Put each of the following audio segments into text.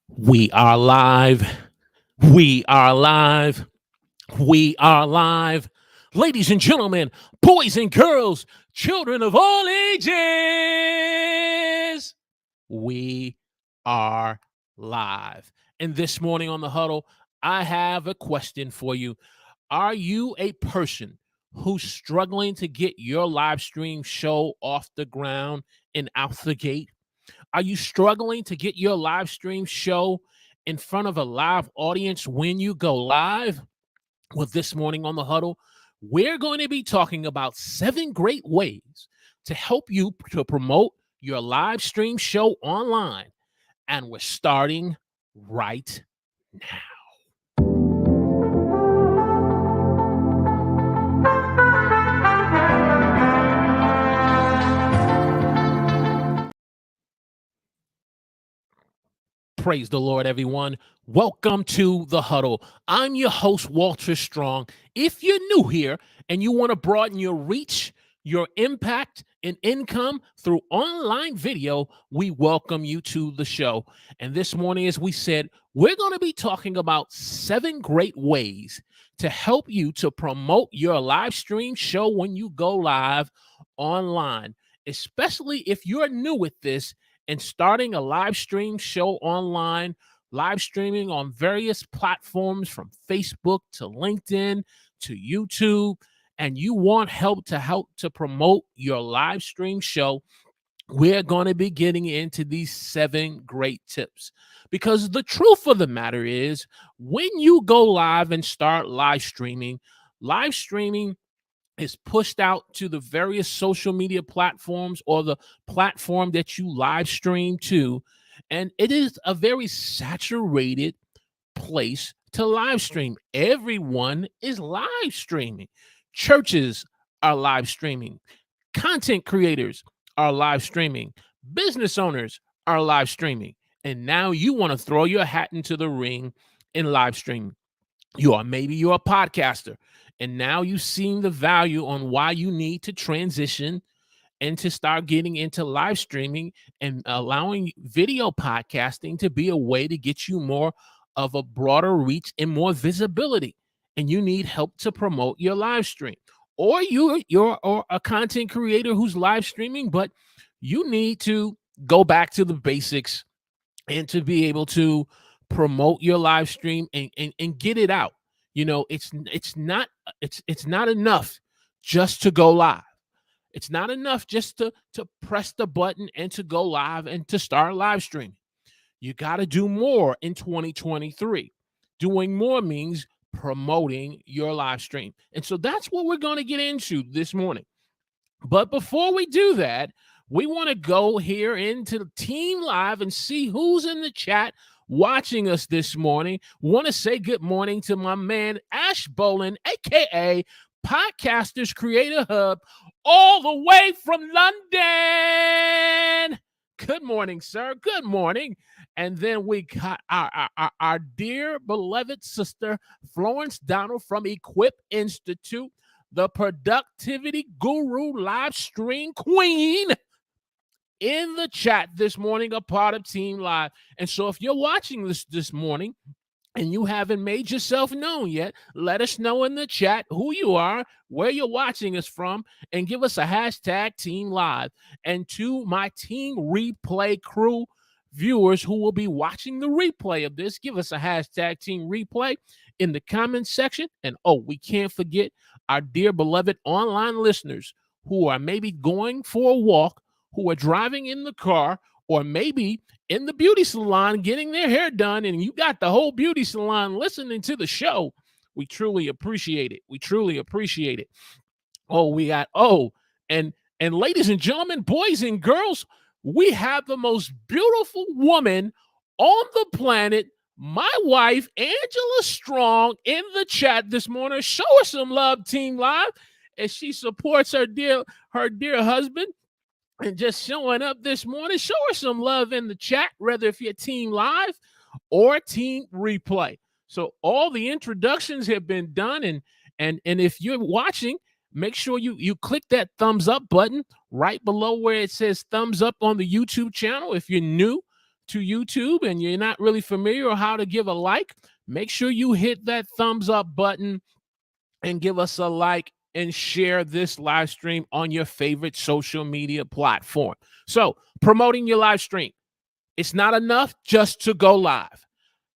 We are live. We are live. We are live. Ladies and gentlemen, boys and girls, children of all ages, we are live. And this morning on the huddle, I have a question for you. Are you a person who's struggling to get your live stream show off the ground and out the gate? Are you struggling to get your live stream show in front of a live audience when you go live? Well, this morning on the huddle, we're going to be talking about 7 great ways to help you to promote your live stream show online. And we're starting right now. Praise the Lord, everyone. Welcome to the huddle. I'm your host, Walter Strong. If you're new here and you want to broaden your reach, your impact, and income through online video, we welcome you to the show. And this morning, as we said, we're going to be talking about 7 great ways to help you to promote your live stream show when you go live online, especially if you're new with this and starting a live stream show online, live streaming on various platforms from Facebook to LinkedIn to YouTube, and you want help to promote your live stream show, we're going to be getting into these 7 great tips. Because the truth of the matter is, when you go live and start live streaming is pushed out to the various social media platforms or the platform that you live stream to. And it is a very saturated place to live stream. Everyone is live streaming. Churches are live streaming. Content creators are live streaming. Business owners are live streaming. And now you want to throw your hat into the ring in live streaming. You're a podcaster, and now you've seen the value on why you need to transition and to start getting into live streaming and allowing video podcasting to be a way to get you more of a broader reach and more visibility. And you need help to promote your live stream. Or you're a content creator who's live streaming, but you need to go back to the basics and to be able to promote your live stream and get it out. You know, it's not enough just to go live. It's not enough just to press the button and to go live and to start live streaming. You got to do more in 2023. Doing more means promoting your live stream. And so that's what we're going to get into this morning. But before we do that, we want to go here into Team Live and see who's in the chat watching us this morning. Want to say good morning to my man, Ash Bolin, a.k.a. Podcasters Creator Hub, all the way from London. Good morning, sir. Good morning. And then we got our dear beloved sister, Florence Donald from Equip Institute, the productivity guru live stream queen, in the chat this morning, a part of Team Live. And so if you're watching this morning and you haven't made yourself known yet, let us know in the chat who you are, where you're watching us from, and give us a hashtag Team Live. And to my Team Replay crew viewers who will be watching the replay of this, give us a hashtag Team Replay in the comments section. And we can't forget our dear beloved online listeners who are maybe going for a walk, who are driving in the car, or maybe in the beauty salon getting their hair done, and you got the whole beauty salon listening to the show. We truly appreciate it. We truly appreciate it. And ladies and gentlemen, boys and girls, we have the most beautiful woman on the planet, my wife, Angela Strong, in the chat this morning. Show her some love, Team Live, as she supports her dear husband. And just showing up this morning, show her some love in the chat, whether if you're Team Live or Team Replay. So all the introductions have been done, and if you're watching, make sure you click that thumbs up button right below where it says thumbs up on the YouTube channel. If you're new to YouTube and you're not really familiar with how to give a like, make sure you hit that thumbs up button and give us a like and share this live stream on your favorite social media platform. So, promoting your live stream. It's not enough just to go live.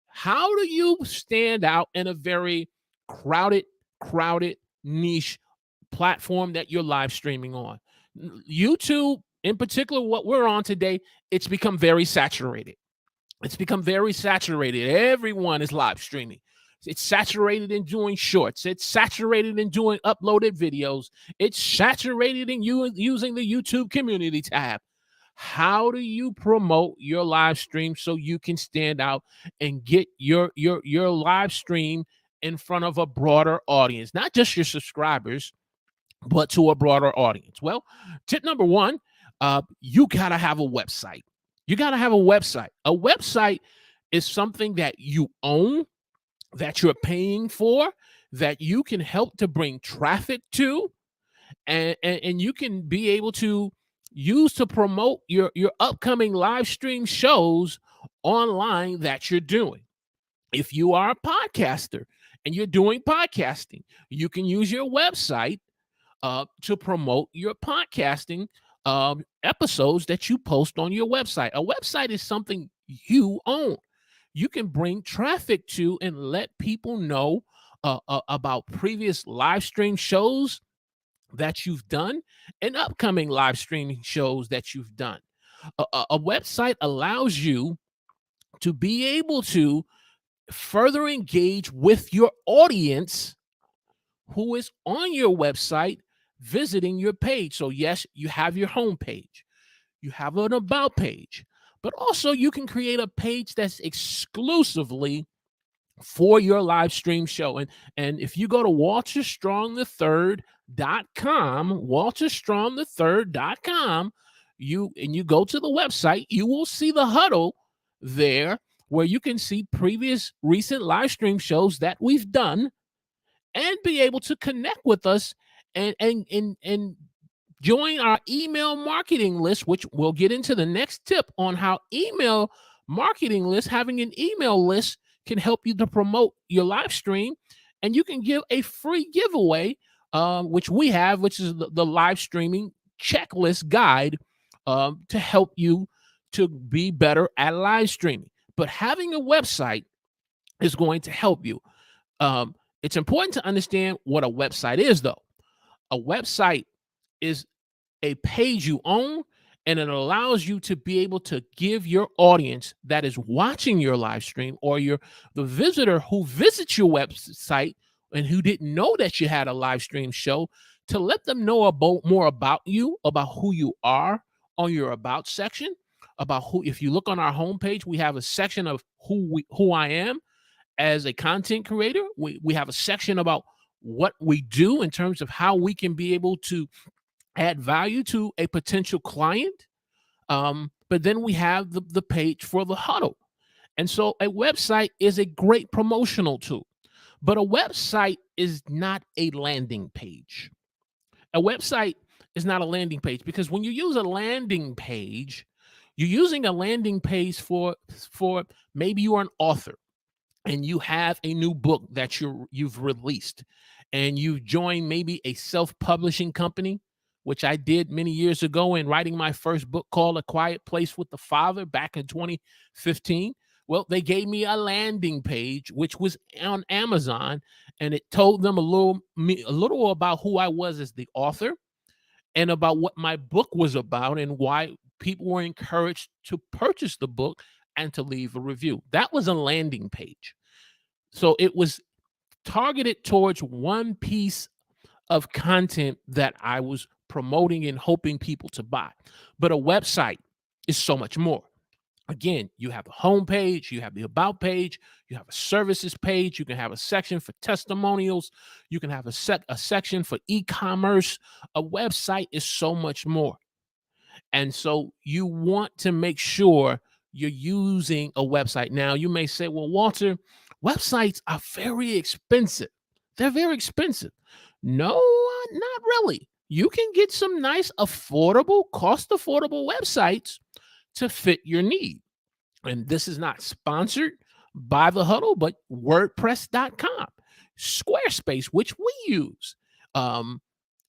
How do you stand out in a very crowded niche platform that you're live streaming on? YouTube, in particular, what we're on today, it's become very saturated. It's become very saturated. Everyone is live streaming. It's saturated in doing shorts. It's saturated in doing uploaded videos. It's saturated in you using the YouTube community tab. How do you promote your live stream so you can stand out and get your live stream in front of a broader audience, not just your subscribers, but to a broader audience? Well, tip number one, you gotta have a website. You gotta have a website. A website is something that you own, that you're paying for, that you can help to bring traffic to, and you can be able to use to promote your upcoming live stream shows online that you're doing. If you are a podcaster and you're doing podcasting, you can use your website to promote your podcasting episodes that you post on your website. A website is something you own. You can bring traffic to and let people know about previous live stream shows that you've done and upcoming live streaming shows that you've done. A website allows you to be able to further engage with your audience who is on your website visiting your page. So, yes, you have your home page, you have an about page, but also you can create a page that's exclusively for your live stream show. And if you go to walterstrong3rd.com, you go to the website, you will see the Huddle there where you can see previous recent live stream shows that we've done and be able to connect with us and join our email marketing list, which we'll get into the next tip on how email marketing list, having an email list can help you to promote your live stream. And you can give a free giveaway, which we have, which is the live streaming checklist guide to help you to be better at live streaming. But having a website is going to help you. It's important to understand what a website is, though. A website is a page you own, and it allows you to be able to give your audience that is watching your live stream or the visitor who visits your website and who didn't know that you had a live stream show, to let them know more about you, about who you are on your about section, about who. If you look on our homepage, we have a section of who I am as a content creator. We have a section about what we do in terms of how we can be able to add value to a potential client. But then we have the page for the Huddle. And so a website is a great promotional tool, but a website is not a landing page. A website is not a landing page, because when you use a landing page, you're using a landing page for maybe you are an author and you have a new book that you've released, and you've joined maybe a self-publishing company, which I did many years ago in writing my first book called A Quiet Place with the Father back in 2015. Well, they gave me a landing page, which was on Amazon, and it told them a little about who I was as the author and about what my book was about and why people were encouraged to purchase the book and to leave a review. That was a landing page. So it was targeted towards one piece of content that I was promoting and hoping people to buy. But a website is so much more. Again, you have the home page, you have the about page, you have a services page, you can have a section for testimonials, you can have a section for e-commerce. A website is so much more. And so you want to make sure you're using a website. Now, you may say, well, Walter, websites are very expensive. They're very expensive. No, not really. You can get some nice, affordable, cost-affordable websites to fit your need. and this is not sponsored by the Huddle, but WordPress.com. Squarespace, which we use, um,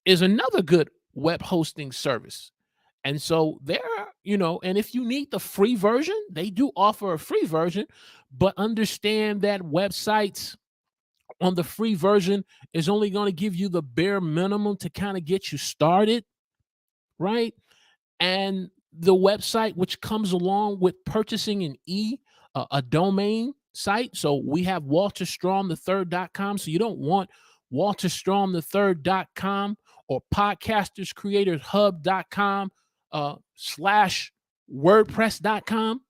is another good web hosting service. And so there, and if you need the free version, they do offer a free version, but understand that websites on the free version is only going to give you the bare minimum to kind of get you started, right? And the website which comes along with purchasing a domain site. So we have walterstrom3rd.com. So you don't want walterstrom3rd.com or podcasterscreatorshub.com slash wordpress.com.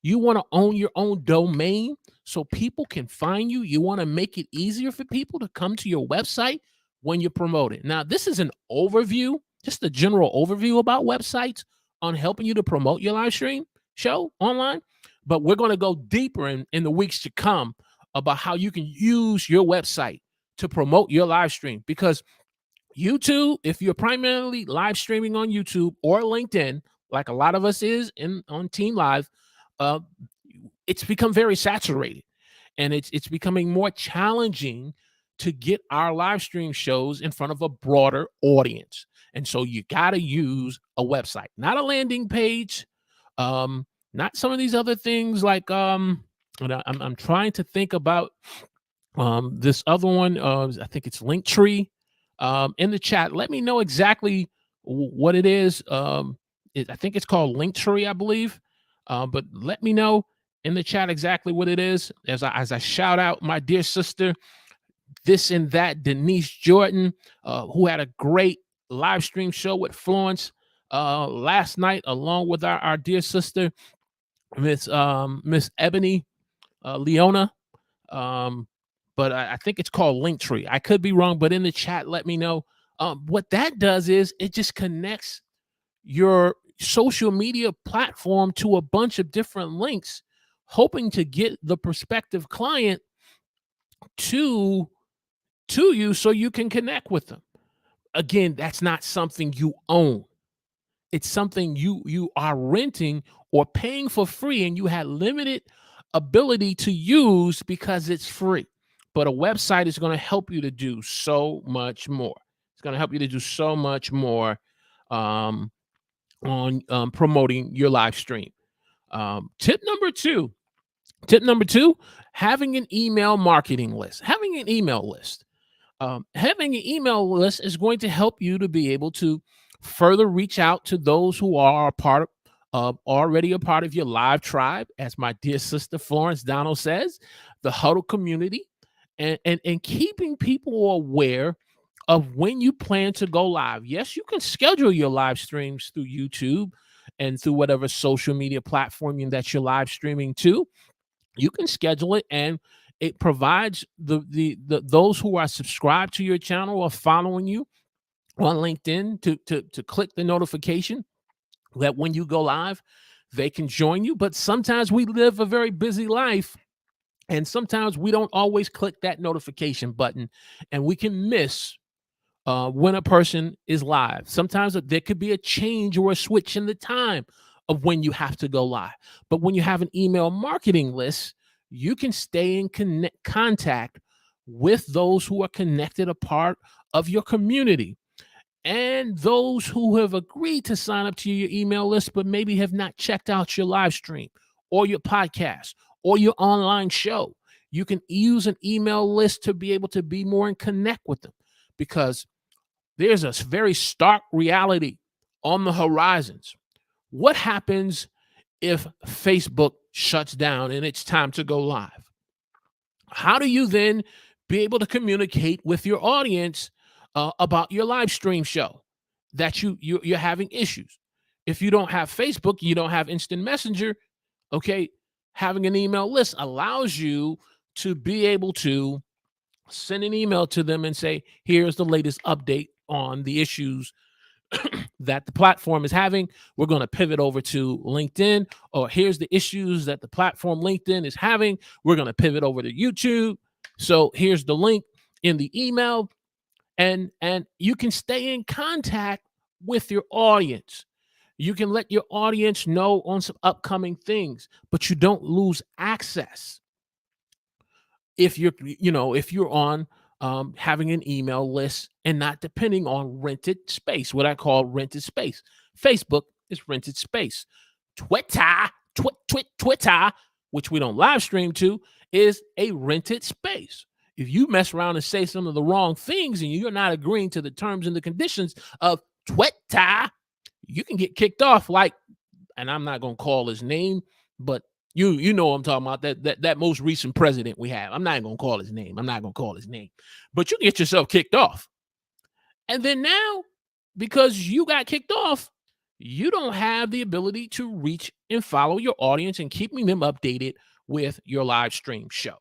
You want to own your own domain so people can find you. You want to make it easier for people to come to your website when you promote it. Now, this is an overview, just a general overview about websites on helping you to promote your live stream show online. But we're going to go deeper in the weeks to come about how you can use your website to promote your live stream. Because YouTube, if you're primarily live streaming on YouTube or LinkedIn, like a lot of us is on Team Live, uh, it's become very saturated, and it's becoming more challenging to get our live stream shows in front of a broader audience. And so you got to use a website, not a landing page, not some of these other things like and I'm trying to think about this other one. I think it's Linktree. In the chat, let me know exactly what it is. I think it's called Linktree, I believe. But let me know in the chat exactly what it is as I shout out my dear sister, this and that, Denise Jordan, who had a great live stream show with Florence last night, along with our dear sister, Miss Ebony Leona. But I think it's called Linktree. I could be wrong, but in the chat, let me know. What that does is it just connects your social media platform to a bunch of different links, hoping to get the prospective client to you so you can connect with them. Again, that's not something you own. It's something you are renting or paying for free, and you had limited ability to use because it's free. But a website is going to help you to do so much more. It's going to help you to do so much more on promoting your live stream. Tip number two, having an email marketing list. Having an email list is going to help you to be able to further reach out to those who are already a part of your live tribe, as my dear sister Florence Donald says, the Huddle community, and keeping people aware of when you plan to go live. Yes, you can schedule your live streams through YouTube and through whatever social media platform that you're live streaming to. You can schedule it, and it provides the those who are subscribed to your channel or following you on LinkedIn to click the notification that when you go live, they can join you. But sometimes we live a very busy life, and sometimes we don't always click that notification button, and we can miss when a person is live. Sometimes there could be a change or a switch in the time of when you have to go live. But when you have an email marketing list, you can stay in contact with those who are connected, a part of your community, and those who have agreed to sign up to your email list, but maybe have not checked out your live stream or your podcast or your online show. You can use an email list to be able to be more and connect with them, because there's a very stark reality on the horizons. What happens if Facebook shuts down and it's time to go live? How do you then be able to communicate with your audience about your live stream show that you're having issues? If you don't have Facebook, you don't have instant messenger, okay, having an email list allows you to be able to send an email to them and say, here's the latest update on the issues that the platform is having. We're going to pivot over to LinkedIn, or here's the issues that the platform LinkedIn is having. We're going to pivot over to YouTube. So here's the link in the email, and you can stay in contact with your audience. You can let your audience know on some upcoming things, but you don't lose access if you're on having an email list and not depending on rented space, what I call rented space. Facebook is rented space. Twitter, which we don't live stream to, is a rented space. If you mess around and say some of the wrong things and you're not agreeing to the terms and the conditions of Twitter, you can get kicked off. Like, and I'm not going to call his name, but you know what I'm talking about, that most recent president we have. I'm not going to call his name. But you can get yourself kicked off. And then now, because you got kicked off, you don't have the ability to reach and follow your audience and keeping them updated with your live stream show.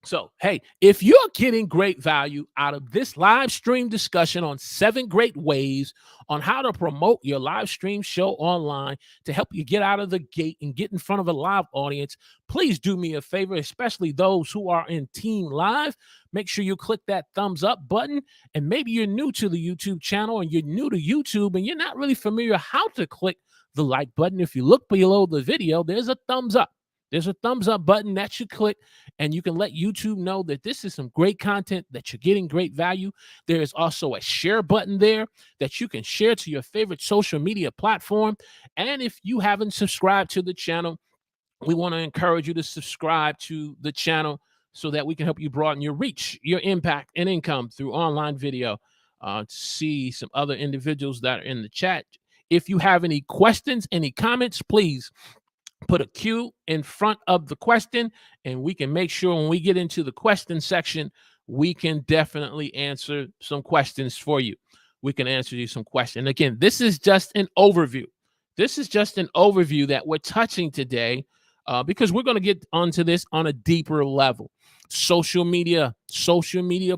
So, hey, if you're getting great value out of this live stream discussion on 7 great ways on how to promote your live stream show online to help you get out of the gate and get in front of a live audience, please do me a favor, especially those who are in Team Live. Make sure you click that thumbs up button. And maybe you're new to the YouTube channel and you're new to YouTube and you're not really familiar how to click the like button. If you look below the video, there's a thumbs up. There's a thumbs up button that you click, and you can let YouTube know that this is some great content, that you're getting great value. There is also a share button there that you can share to your favorite social media platform. And if you haven't subscribed to the channel, we want to encourage you to subscribe to the channel so that we can help you broaden your reach, your impact, and income through online video. See some other individuals that are in the chat. If you have any questions, any comments, please put a Q in front of the question, and we can make sure when we get into the question section, we can definitely answer some questions for you. We can answer you some questions. Again, this is just an overview. This is just an overview that we're touching today because we're going to get onto this on a deeper level. Social media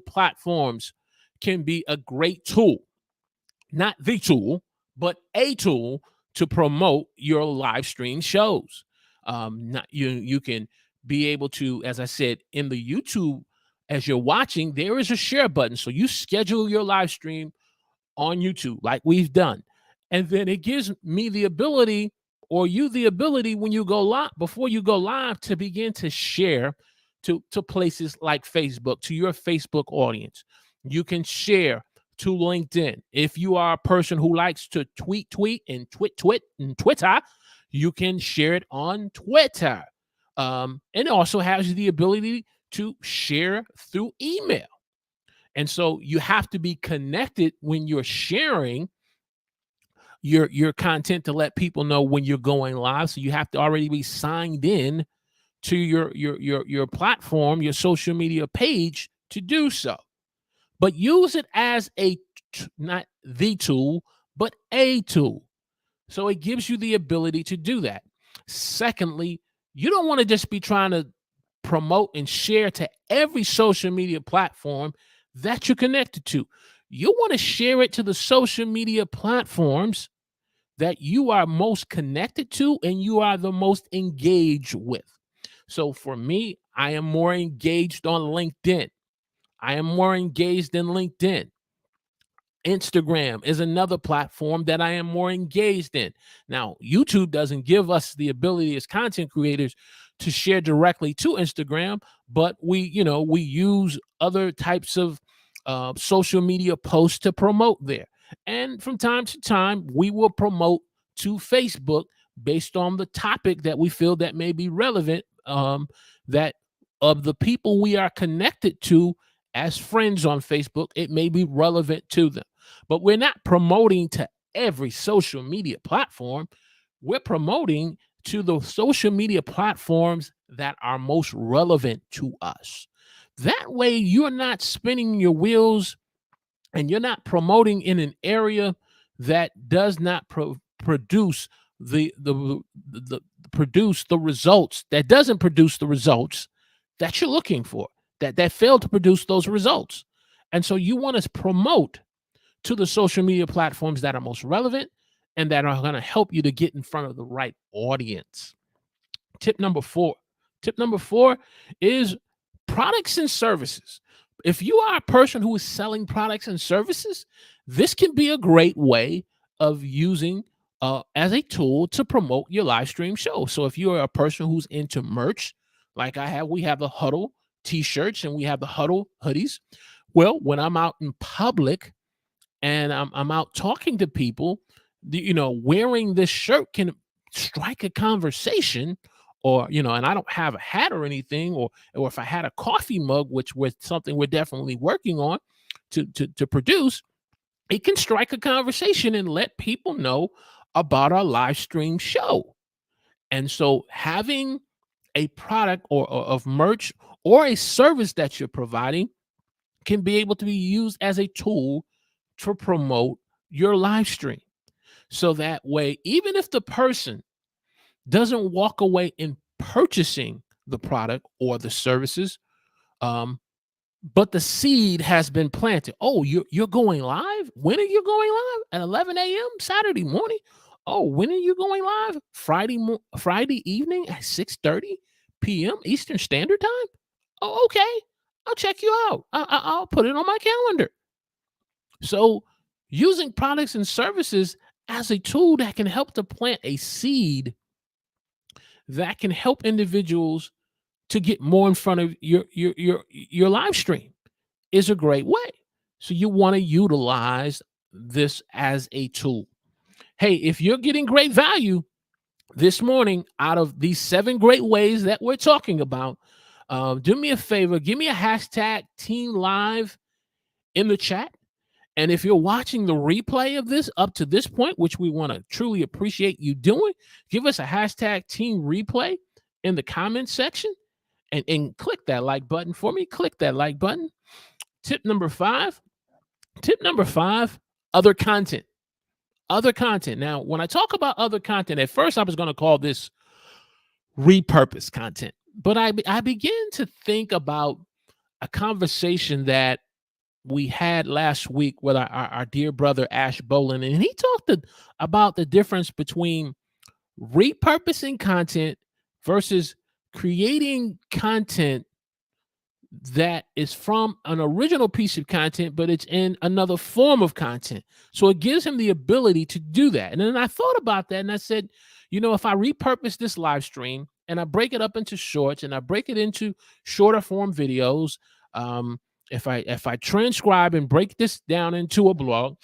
platforms can be a great tool, not the tool, but a tool to promote your live stream shows. You can be able to, as I said, in the YouTube, as you're watching, there is a share button. So you schedule your live stream on YouTube like we've done. And then it gives me the ability, or you the ability, when you go live, before you go live, to begin to share to places like Facebook, to your Facebook audience. You can share to LinkedIn. If you are a person who likes to tweet and Twitter, you can share it on Twitter. And it also has the ability to share through email. And so you have to be connected when you're sharing your content to let people know when you're going live. So you have to already be signed in to your platform, your social media page to do so. But use it as not the tool, but a tool. So it gives you the ability to do that. Secondly, you don't want to just be trying to promote and share to every social media platform that you're connected to. You want to share it to the social media platforms that you are most connected to and you are the most engaged with. So for me, I am more engaged on LinkedIn. Instagram is another platform that I am more engaged in. Now, YouTube doesn't give us the ability as content creators to share directly to Instagram, but we use other types of social media posts to promote there. And from time to time, we will promote to Facebook based on the topic that we feel that may be relevant, that of the people we are connected to as friends on Facebook, it may be relevant to them. But we're not promoting to every social media platform. We're promoting to the social media platforms that are most relevant to us. That way, you're not spinning your wheels and you're not promoting in an area that does not produce the results, that doesn't produce the results that you're looking for, that failed to produce those results. And so you want to promote to the social media platforms that are most relevant and that are going to help you to get in front of the right audience. Tip number four is products and services. If you are a person who is selling products and services, this can be a great way of using as a tool to promote your live stream show. So if you're a person who's into merch, like I have, we have the Huddle t-shirts and we have the Huddle hoodies. Well, when I'm out in public and I'm out talking to people, wearing this shirt can strike a conversation, or and I don't have a hat or anything, or if I had a coffee mug, which was something we're definitely working on to produce, it can strike a conversation and let people know about our live stream show. And so having a product or of merch or a service that you're providing can be able to be used as a tool to promote your live stream. So that way, even if the person doesn't walk away in purchasing the product or the services, um, but the seed has been planted. Oh, you're going live? When are you going live? At 11 a.m. Saturday morning? Oh, when are you going live? Friday evening at 6:30 p.m. Eastern Standard Time? Oh, okay. I'll check you out. I'll put it on my calendar. So, using products and services as a tool that can help to plant a seed that can help individuals to get more in front of your live stream is a great way. So you want to utilize this as a tool. Hey, if you're getting great value this morning out of these 7 great ways that we're talking about, do me a favor, give me a hashtag Team Live in the chat. And if you're watching the replay of this up to this point, which we want to truly appreciate you doing, give us a hashtag Team Replay in the comments section, and click that like button for me. Click that like button. Tip number 5, other content. Other content. Now, when I talk about other content, at first I was going to call this repurposed content, but I began to think about a conversation that we had last week with our dear brother Ash Bolin, and he talked about the difference between repurposing content versus creating content that is from an original piece of content, but it's in another form of content. So it gives him the ability to do that. And then I thought about that and I said, if I repurpose this live stream and I break it up into shorts and I break it into shorter form videos, if I transcribe and break this down into a blog,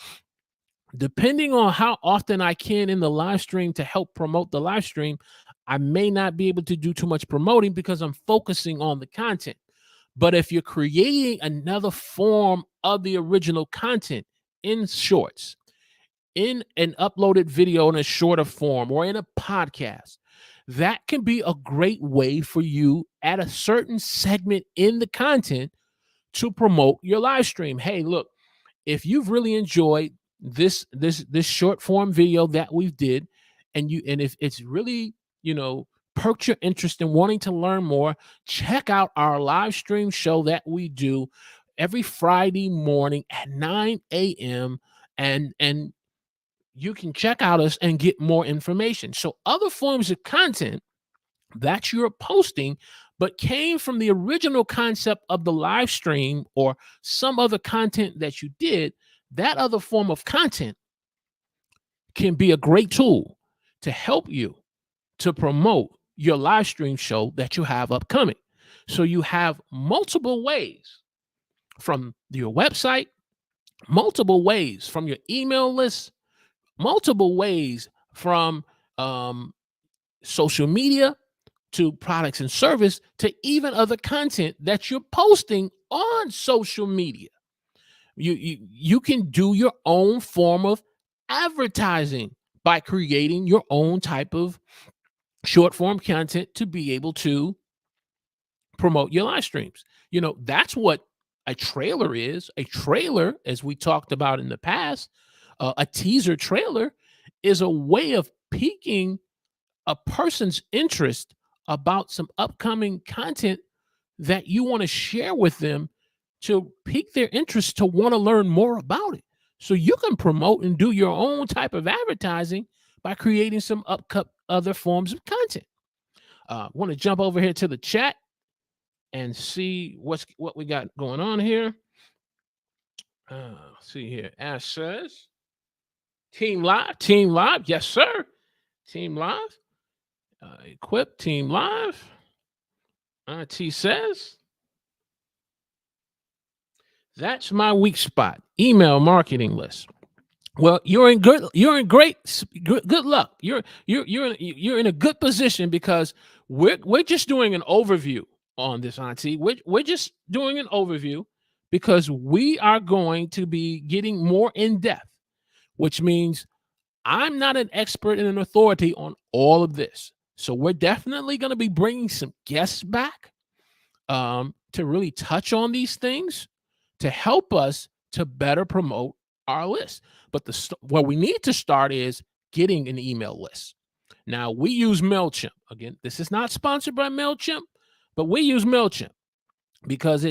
depending on how often I can in the live stream to help promote the live stream, I may not be able to do too much promoting because I'm focusing on the content. But if you're creating another form of the original content in shorts, in an uploaded video in a shorter form, or in a podcast, that can be a great way for you at a certain segment in the content to promote your live stream. Hey, look, if you've really enjoyed this short form video that we did, and if it's really, perked your interest in wanting to learn more, check out our live stream show that we do every Friday morning at 9 a.m. and you can check out us and get more information. So other forms of content that you're posting but came from the original concept of the live stream or some other content that you did, that other form of content can be a great tool to help you to promote your live stream show that you have upcoming. So you have multiple ways from your website, multiple ways from your email list, multiple ways from social media to products and service to even other content that you're posting on social media. You can do your own form of advertising by creating your own type of short form content to be able to promote your live streams. That's what a trailer is. A trailer, as we talked about in the past, a teaser trailer is a way of piquing a person's interest about some upcoming content that you want to share with them to pique their interest to want to learn more about it. So you can promote and do your own type of advertising by creating some other forms of content. Want to jump over here to the chat and see what we got going on here. See here. Ash says, Team Live, yes, sir. Team Live, equip Team Live. IT says that's my weak spot. Email marketing list. Well, you're in great good luck. You're in a good position because we're just doing an overview on this, Auntie. We're just doing an overview because we are going to be getting more in depth, which means I'm not an expert and an authority on all of this. So we're definitely going to be bringing some guests back to really touch on these things to help us to better promote our list. But what we need to start is getting an email list. Now, we use MailChimp. Again, this is not sponsored by MailChimp, but we use MailChimp because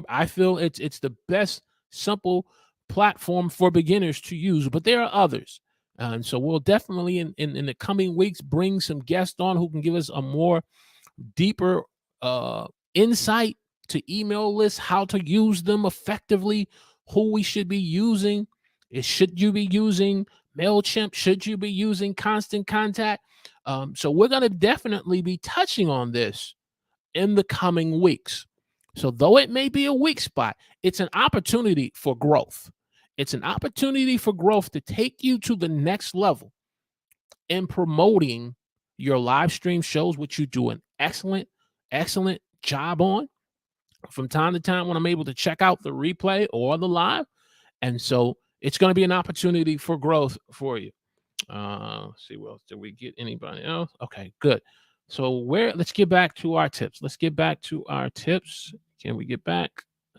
I feel it's the best simple platform for beginners to use, but there are others. And so we'll definitely in the coming weeks bring some guests on who can give us a more deeper insight to email lists, how to use them effectively, who we should be using. Should you be using MailChimp? Should you be using Constant Contact? So we're going to definitely be touching on this in the coming weeks. So though it may be a weak spot, it's an opportunity for growth. It's an opportunity for growth to take you to the next level in promoting your live stream shows, which you do an excellent job on from time to time when I'm able to check out the replay or the live. And so it's going to be an opportunity for growth for you. Let's see, well, did we get anybody else? Okay, good. So let's get back to our tips. Can we get back?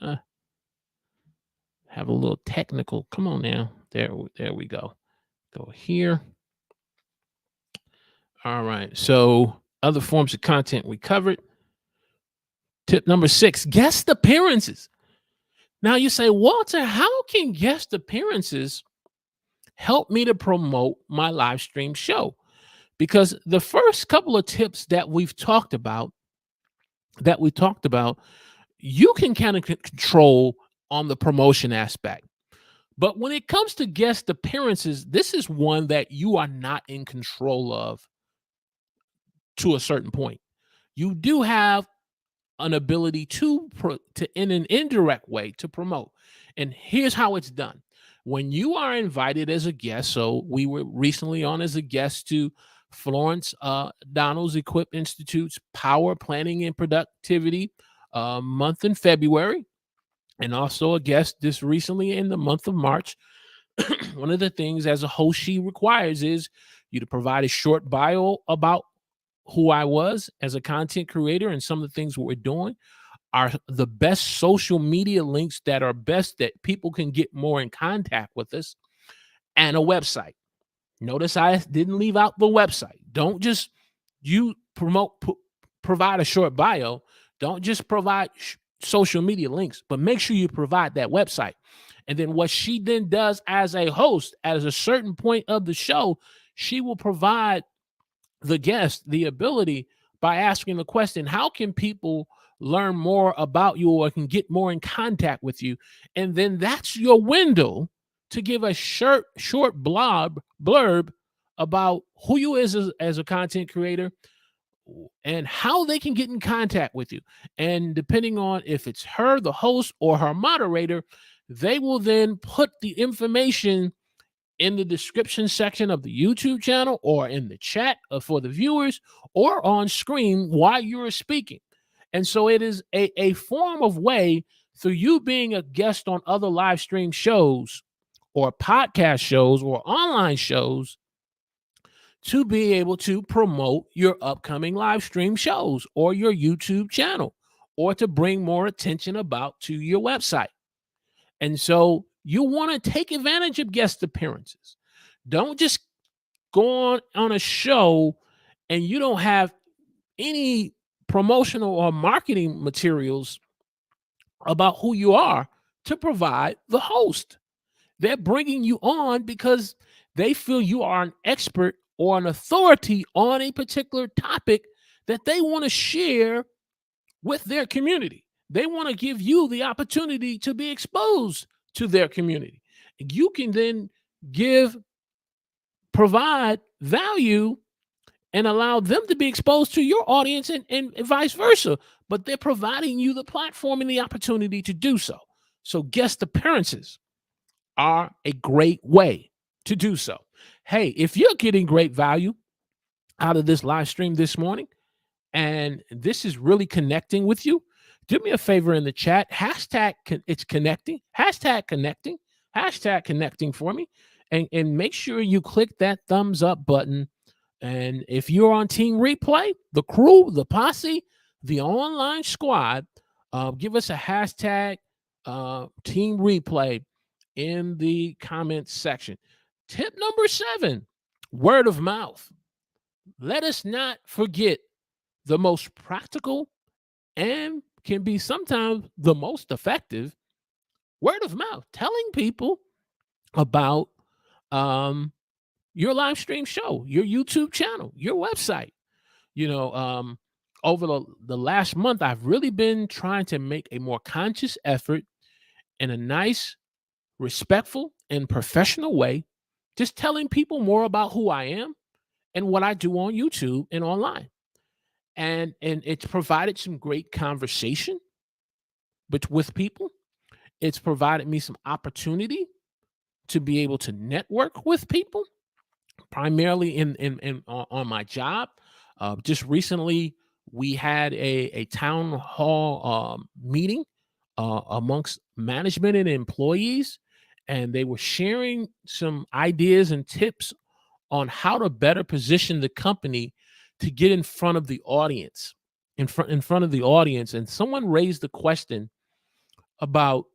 Have a little technical. Come on now. There we go. Go here. All right. So other forms of content we covered. Tip number 6, guest appearances. Now you say, Walter, how can guest appearances help me to promote my live stream show? Because the first couple of tips that we've talked about, you can kind of control on the promotion aspect. But when it comes to guest appearances, this is one that you are not in control of to a certain point. You do have an ability to in an indirect way to promote. And here's how it's done. When you are invited as a guest, so we were recently on as a guest to Florence Donald's Equip Institute's Power Planning and Productivity month in February, and also a guest this recently in the month of March. One of the things as a host she requires is you to provide a short bio about who I was as a content creator and some of the things we're doing, are the best social media links that are best that people can get more in contact with us, and a website. Notice I didn't leave out the website. Don't just provide a short bio. Don't just provide social media links, but make sure you provide that website. And then what she then does as a host, at a certain point of the show, she will provide the guest the ability by asking the question, how can people learn more about you or can get more in contact with you? And then that's your window to give a short blurb about who you is as a content creator and how they can get in contact with you. And depending on if it's her, the host, or her moderator, they will then put the information in the description section of the YouTube channel or in the chat for the viewers or on screen while you're speaking. And so it is a form of way through you being a guest on other live stream shows or podcast shows or online shows to be able to promote your upcoming live stream shows or your YouTube channel, or to bring more attention to your website. And so you want to take advantage of guest appearances. Don't just go on a show and you don't have any promotional or marketing materials about who you are to provide the host. They're bringing you on because they feel you are an expert or an authority on a particular topic that they want to share with their community. They want to give you the opportunity to be exposed to their community. You can then give provide value and allow them to be exposed to your audience and vice versa. But they're providing you the platform and the opportunity to do so. So guest appearances are a great way to do so. Hey, if you're getting great value out of this live stream this morning and this is really connecting with you, do me a favor in the chat, it's connecting, hashtag connecting for me, and make sure you click that thumbs up button. And if you're on Team Replay, the crew, the posse, the online squad, give us a hashtag Team Replay in the comments section. Tip number 7, word of mouth. Let us not forget the most practical and can be sometimes the most effective word of mouth, telling people about your live stream show, your YouTube channel, your website. Over the last month, I've really been trying to make a more conscious effort in a nice, respectful, and professional way, just telling people more about who I am and what I do on YouTube and online. And it's provided some great conversation with people. It's provided me some opportunity to be able to network with people, primarily on my job. Just recently, we had a town hall meeting amongst management and employees, and they were sharing some ideas and tips on how to better position the company to get in front of the audience, in front of the audience. And someone raised the question about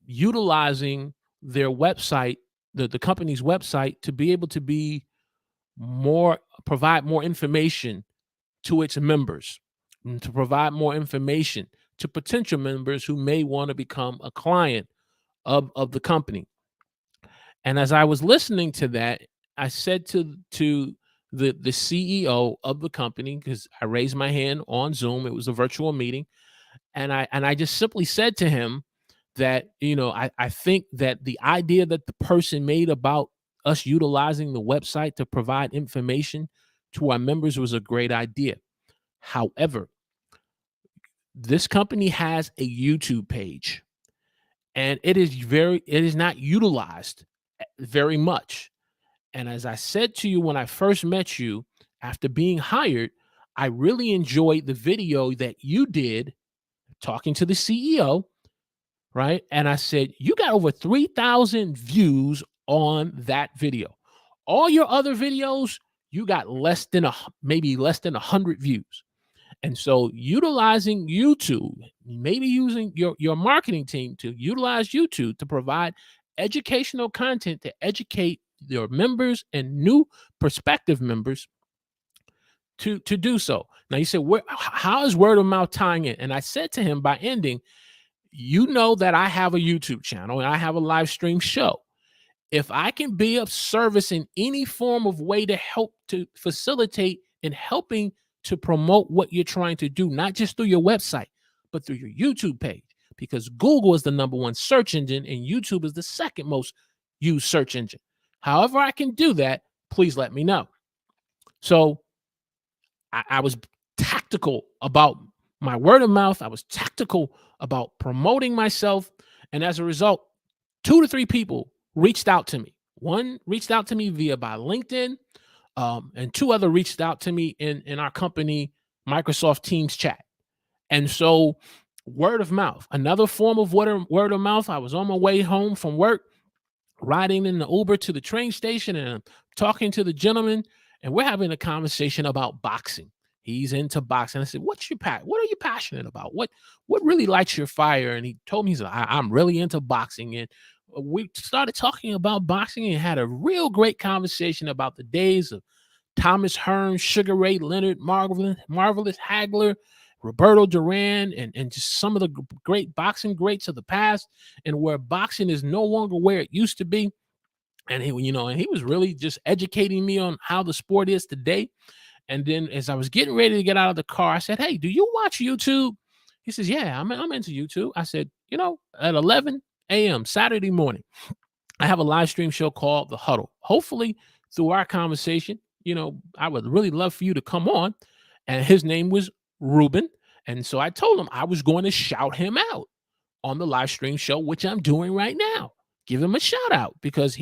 utilizing their website, the company's website, to be able to provide more information to its members, and to provide more information to potential members who may want to become a client of the company. And as I was listening to that, I said to the CEO of the company, because I raised my hand on Zoom, it was a virtual meeting, and I just simply said to him that, I think that the idea that the person made about us utilizing the website to provide information to our members was a great idea. However, this company has a YouTube page, and it is not utilized very much. And as I said to you when I first met you, after being hired, I really enjoyed the video that you did talking to the CEO, right? And I said, you got over 3,000 views on that video. All your other videos, you got maybe less than 100 views. And so utilizing YouTube, maybe using your marketing team to utilize YouTube to provide educational content to educate your members and new prospective members to do so. Now you said, how is word of mouth tying in? And I said to him by ending, you know that I have a YouTube channel and I have a live stream show. If I can be of service in any form of way to help to facilitate in helping to promote what you're trying to do, not just through your website, but through your YouTube page, because Google is the #1 search engine and YouTube is the second most used search engine. However I can do that, please let me know. So I was tactical about my word of mouth. I was tactical about promoting myself. And as a result, 2 to 3 people reached out to me. One reached out to me by LinkedIn, and 2 other reached out to me in our company Microsoft Teams chat. And so word of mouth, another form of word of mouth. I was on my way home from work, riding in the Uber to the train station, and I'm talking to the gentleman, and we're having a conversation about boxing. He's into boxing. I said, what are you passionate about? What really lights your fire? And he told me, I'm really into boxing. And we started talking about boxing and had a real great conversation about the days of Thomas Hearns, Sugar Ray Leonard, Marvelous Hagler, Roberto Duran, and just some of the great boxing greats of the past, and where boxing is no longer where it used to be. And he was really just educating me on how the sport is today. And then as I was getting ready to get out of the car, I said, hey, do you watch YouTube? He says, yeah, I'm into YouTube. I said, at 11 a.m. Saturday morning, I have a live stream show called The Huddle. Hopefully through our conversation, I would really love for you to come on. And his name was Ruben. And so I told him I was going to shout him out on the live stream show, which I'm doing right now. Give him a shout out because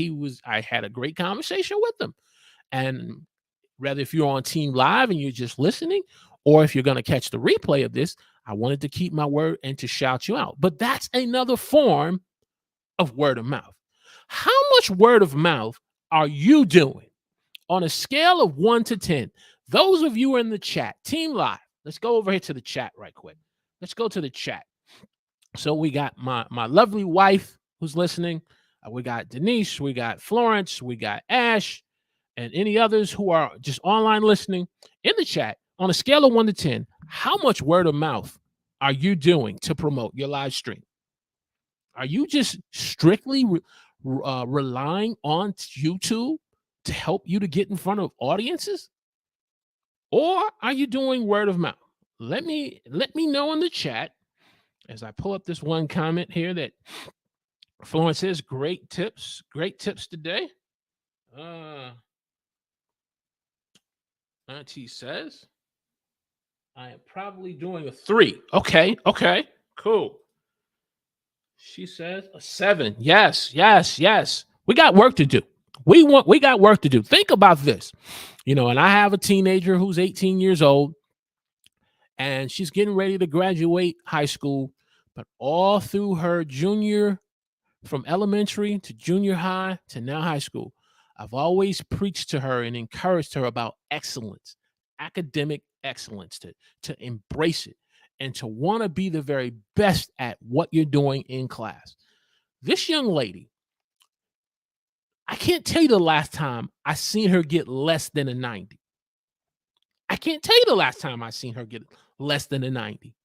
I had a great conversation with him. And whether if you're on Team Live and you're just listening, or if you're going to catch the replay of this, I wanted to keep my word and to shout you out. But that's another form of word of mouth. How much word of mouth are you doing on a scale of 1 to 10? Those of you in the chat, Team Live, let's go over here to the chat right quick. Let's go to the chat. So we got my lovely wife who's listening. We got Denise, we got Florence, we got Ash, and any others who are just online listening in the chat. On a scale of 1 to 10, how much word of mouth are you doing to promote your live stream? Are you just strictly relying on YouTube to help you to get in front of audiences? Or are you doing word of mouth? Let me know in the chat as I pull up this one comment here that Florence says, great tips today. Auntie says, I am probably doing a 3. Okay, cool. She says a 7. Yes. We got work to do. We got work to do. Think about this. And I have a teenager who's 18 years old, and she's getting ready to graduate high school, but all through her from elementary to junior high to now high school, I've always preached to her and encouraged her about excellence, academic excellence, to embrace it and to want to be the very best at what you're doing in class. This young lady, I can't tell you the last time I seen her get less than a 90. I can't tell you the last time I seen her get less than a 90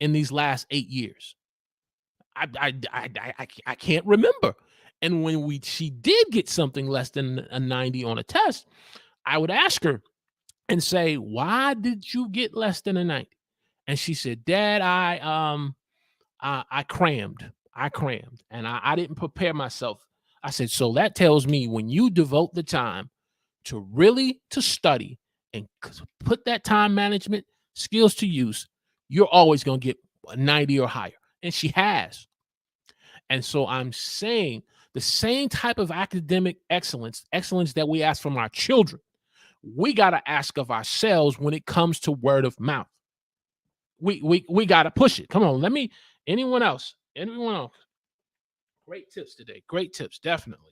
in these last 8 years. I can't remember. And when she did get something less than a 90 on a test, I would ask her and say, why did you get less than a 90? And she said, Dad, I crammed. And I didn't prepare myself. I said, so that tells me when you devote the time to study and put that time management skills to use, you're always going to get a 90 or higher. And she has. And so I'm saying the same type of academic excellence that we ask from our children, we got to ask of ourselves when it comes to word of mouth. We got to push it. Come on, anyone else? Great tips today. Great tips. Definitely.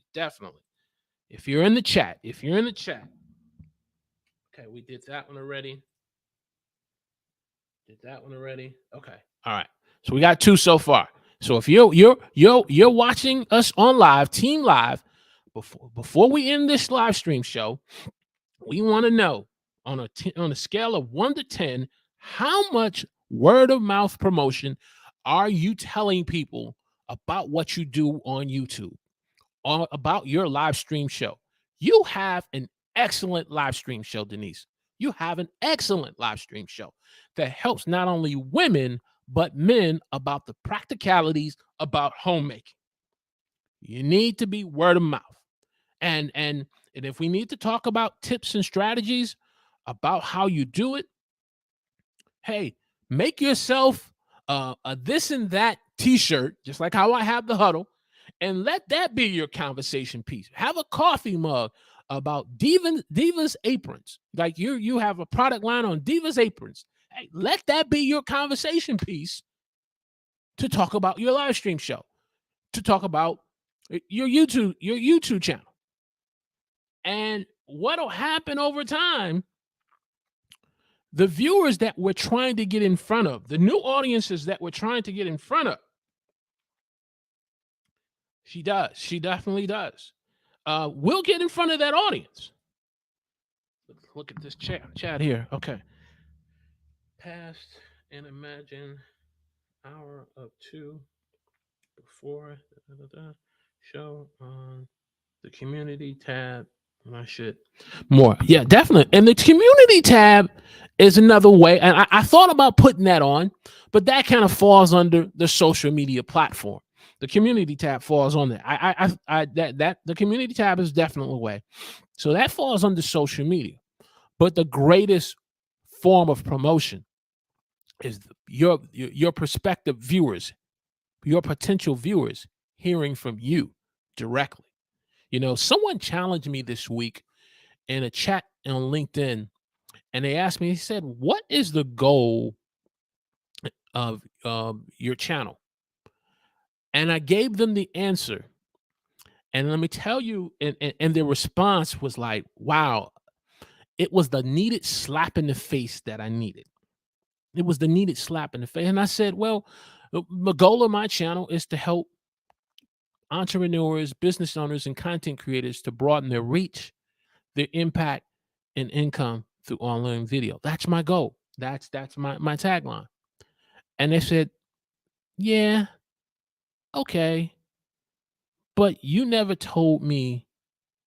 If you're in the chat. Okay, we did that one already. Okay. All right. So we got 2 so far. So if you're watching us on live, Team Live, before we end this live stream show, we want to know on a scale of 1 to 10, how much word of mouth promotion are you telling people about what you do on YouTube, or about your live stream show? You have an excellent live stream show, Denise. You have an excellent live stream show that helps not only women, but men about the practicalities about homemaking. You need to be word of mouth. And if we need to talk about tips and strategies about how you do it, hey, make yourself a this and that t-shirt, just like how I have the Huddle, and let that be your conversation piece. Have a coffee mug about Divas aprons. Like you have a product line on Divas aprons. Hey, let that be your conversation piece to talk about your live stream show, to talk about your YouTube channel. And what'll happen over time, the viewers that we're trying to get in front of, the new audiences that we're trying to get in front of, she definitely does. We'll get in front of that audience. Look at this chat here. Okay. Past and imagine hour of 2 before show on the community tab. My shit. More. Yeah, definitely. And the community tab is another way. And I thought about putting that on, but that kind of falls under the social media platform. The community tab falls on there. The community tab is definitely a way. So that falls under social media. But the greatest form of promotion is your prospective viewers, your potential viewers hearing from you directly. Someone challenged me this week in a chat on LinkedIn, and they asked me, he said, "What is the goal of your channel?" And I gave them the answer. And let me tell you, and their response was like, wow, it was the needed slap in the face that I needed. It was the needed slap in the face. And I said, well, the goal of my channel is to help entrepreneurs, business owners, and content creators to broaden their reach, their impact, and income through online video. That's my goal. That's my tagline. And they said, yeah, okay, but you never told me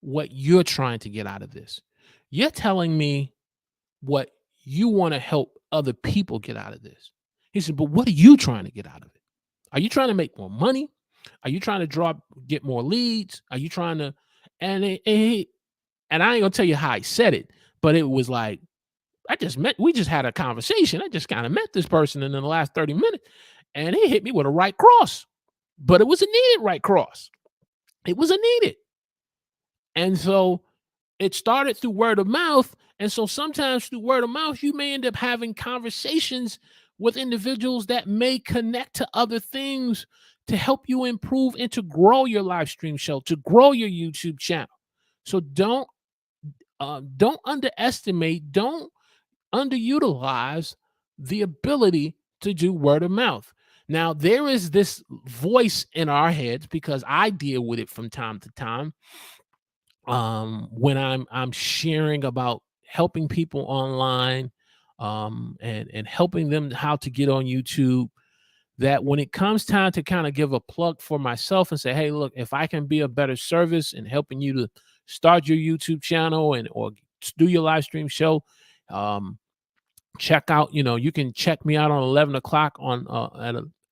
what you're trying to get out of this. You're telling me what you want to help other people get out of this. He said, but what are you trying to get out of it? Are you trying to make more money? Are you trying to get more leads? Are you trying to, and I ain't gonna tell you how he said it, but it was like, we just had a conversation. I just kind of met this person in the last 30 minutes, and he hit me with a right cross, but it was a needed right cross. It was a needed. And so it started through word of mouth. And so sometimes through word of mouth, you may end up having conversations with individuals that may connect to other things to help you improve and to grow your live stream show, to grow your YouTube channel. So don't underestimate, don't underutilize the ability to do word of mouth. Now, there is this voice in our heads, because I deal with it from time to time, when I'm sharing about helping people online, and helping them how to get on YouTube, that when it comes time to kind of give a plug for myself and say, hey, look, if I can be a better service in helping you to start your YouTube channel or do your live stream show, check out, you can check me out on 11 o'clock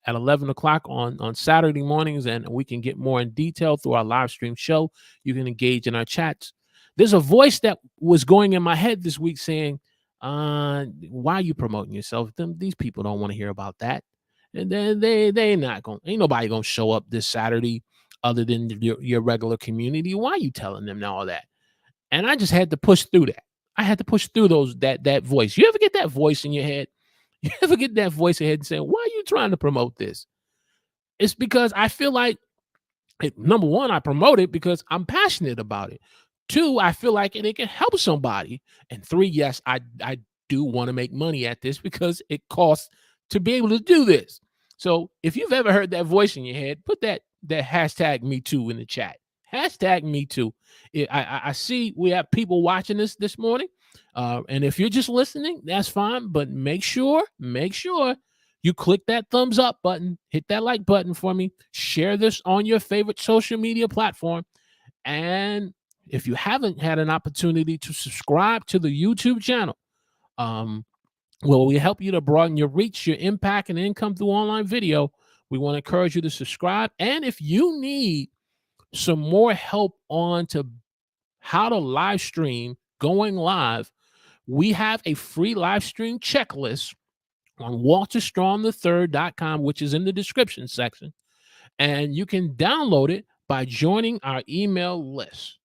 at 11 o'clock on Saturday mornings, and we can get more in detail through our live stream show. You can engage in our chats. There's a voice that was going in my head this week saying, why are you promoting yourself? These people don't want to hear about that. And then ain't nobody going to show up this Saturday other than your regular community. Why are you telling them all that? And I just had to push through that. I had to push through that voice. You ever get that voice in your head? You ever get that voice in your head and saying, why are you trying to promote this? It's because I feel like, number one, I promote it because I'm passionate about it. Two, I feel like it can help somebody. And three, yes, I do want to make money at this because it costs to be able to do this. So if you've ever heard that voice in your head, put that hashtag me too in the chat. Hashtag me too. I see we have people watching this morning. And if you're just listening, that's fine. But make sure you click that thumbs up button, hit that like button for me, share this on your favorite social media platform. And if you haven't had an opportunity to subscribe to the YouTube channel, well, we help you to broaden your reach, your impact, and income through online video. We want to encourage you to subscribe. And if you need some more help on to how to live stream, going live, we have a free live stream checklist on walterstrong3rd.com, which is in the description section. And you can download it by joining our email list.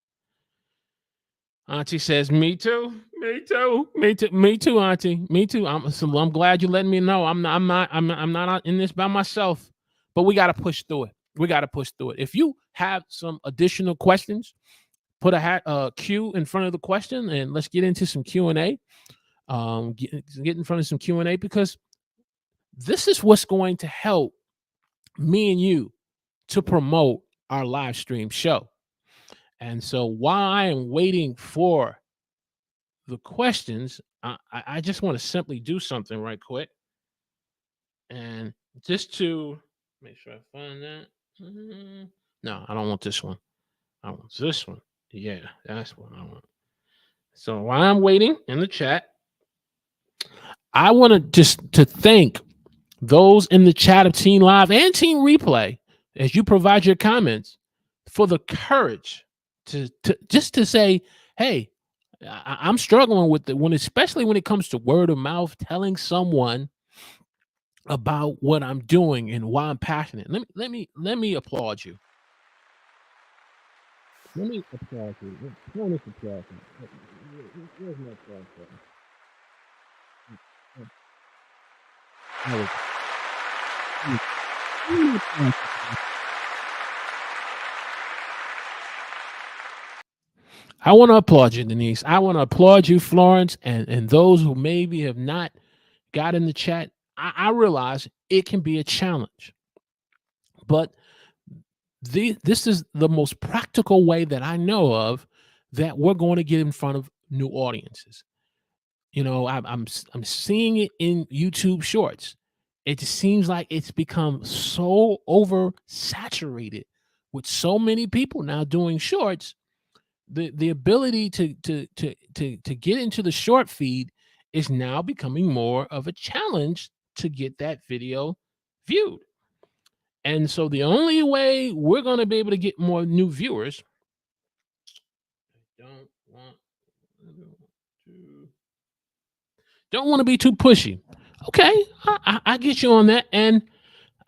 Auntie says, me too, Auntie, me too. I'm glad you letting me know. I'm not in this by myself, but we got to push through it. If you have some additional questions, put a Q in front of the question, and let's get into some Q&A. Get in front of some Q&A, because this is what's going to help me and you to promote our live stream show. And so while I am waiting for the questions, I just want to simply do something right quick. And just to make sure I find that. No, I don't want this one. I want this one. Yeah, that's what I want. So while I'm waiting in the chat, I want to just thank those in the chat of Team Live and Team Replay, as you provide your comments, for the courage to say, hey, I'm struggling with it especially when it comes to word of mouth, telling someone about what I'm doing and why I'm passionate. Let me applaud you. Let me applaud you. Bonus applause. Where's my applause button? There we go. I want to applaud you, Denise. I want to applaud you, Florence, and those who maybe have not got in the chat. I realize it can be a challenge, but this is the most practical way that I know of that we're going to get in front of new audiences. You know, I'm seeing it in YouTube Shorts. It just seems like it's become so oversaturated with so many people now doing shorts. The ability to get into the short feed is now becoming more of a challenge to get that video viewed. And so the only way we're going to be able to get more new viewers, don't want to don't want to be too pushy. Okay, I get you on that, and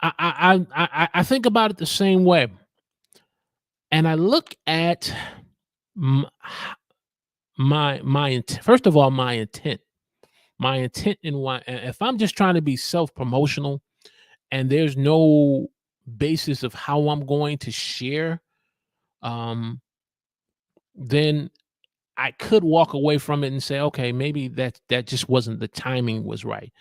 I think about it the same way, and I look at m- my intent. First of all, my intent in why. If I'm just trying to be self promotional, and there's no basis of how I'm going to share, um, then I could walk away from it and say, okay, maybe that just wasn't the timing was right.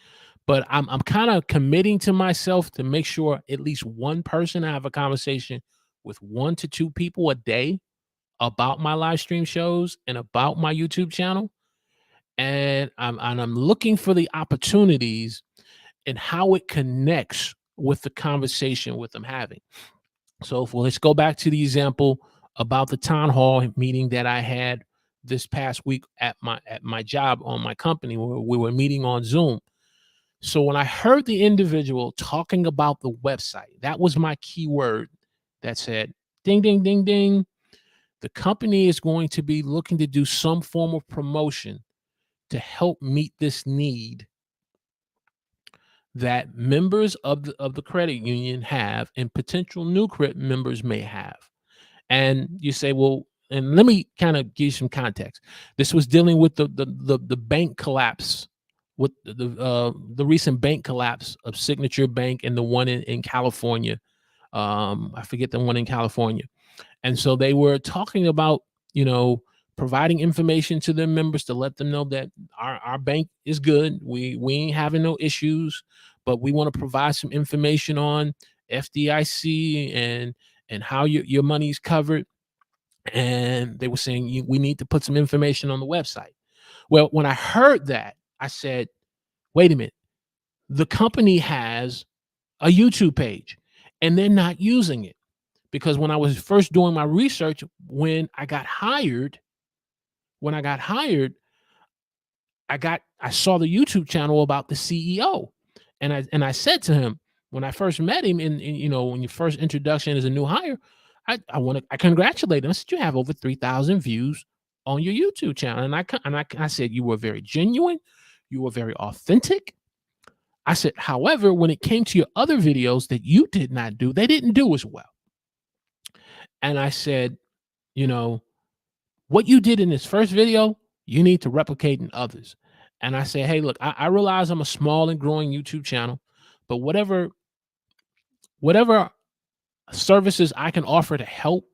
But I'm kind of committing to myself to make sure at least one person I have a conversation with 1 to 2 people a day about my live stream shows and about my YouTube channel. And I'm looking for the opportunities and how it connects with the conversation with them having. So let's go back to the example about the town hall meeting that I had this past week at my job on my company where we were meeting on Zoom. So when I heard the individual talking about the website, that was my keyword that said, ding, ding, ding, ding. The company is going to be looking to do some form of promotion to help meet this need that members of the credit union have and potential new credit members may have. And you say, well, and let me kind of give you some context. This was dealing with the bank collapse, with the recent bank collapse of Signature Bank and the one in California. I forget the one in California. And so they were talking about, you know, providing information to their members to let them know that our bank is good. We ain't having no issues, but we want to provide some information on FDIC and how your money's covered. And they were saying we need to put some information on the website. Well, when I heard that, I said, wait a minute, the company has a YouTube page and they're not using it. Because when I was first doing my research, when I got hired, I saw the YouTube channel about the CEO. And I said to him when I first met him in you know, when your first introduction as a new hire, I congratulate him. I said, you have over 3,000 views on your YouTube channel. And I said, you were very genuine, you were very authentic. I said, however, when it came to your other videos that you did not do, they didn't do as well. And I said, you know, what you did in this first video, you need to replicate in others. And I say, hey, look, I realize I'm a small and growing YouTube channel, but whatever services I can offer to help,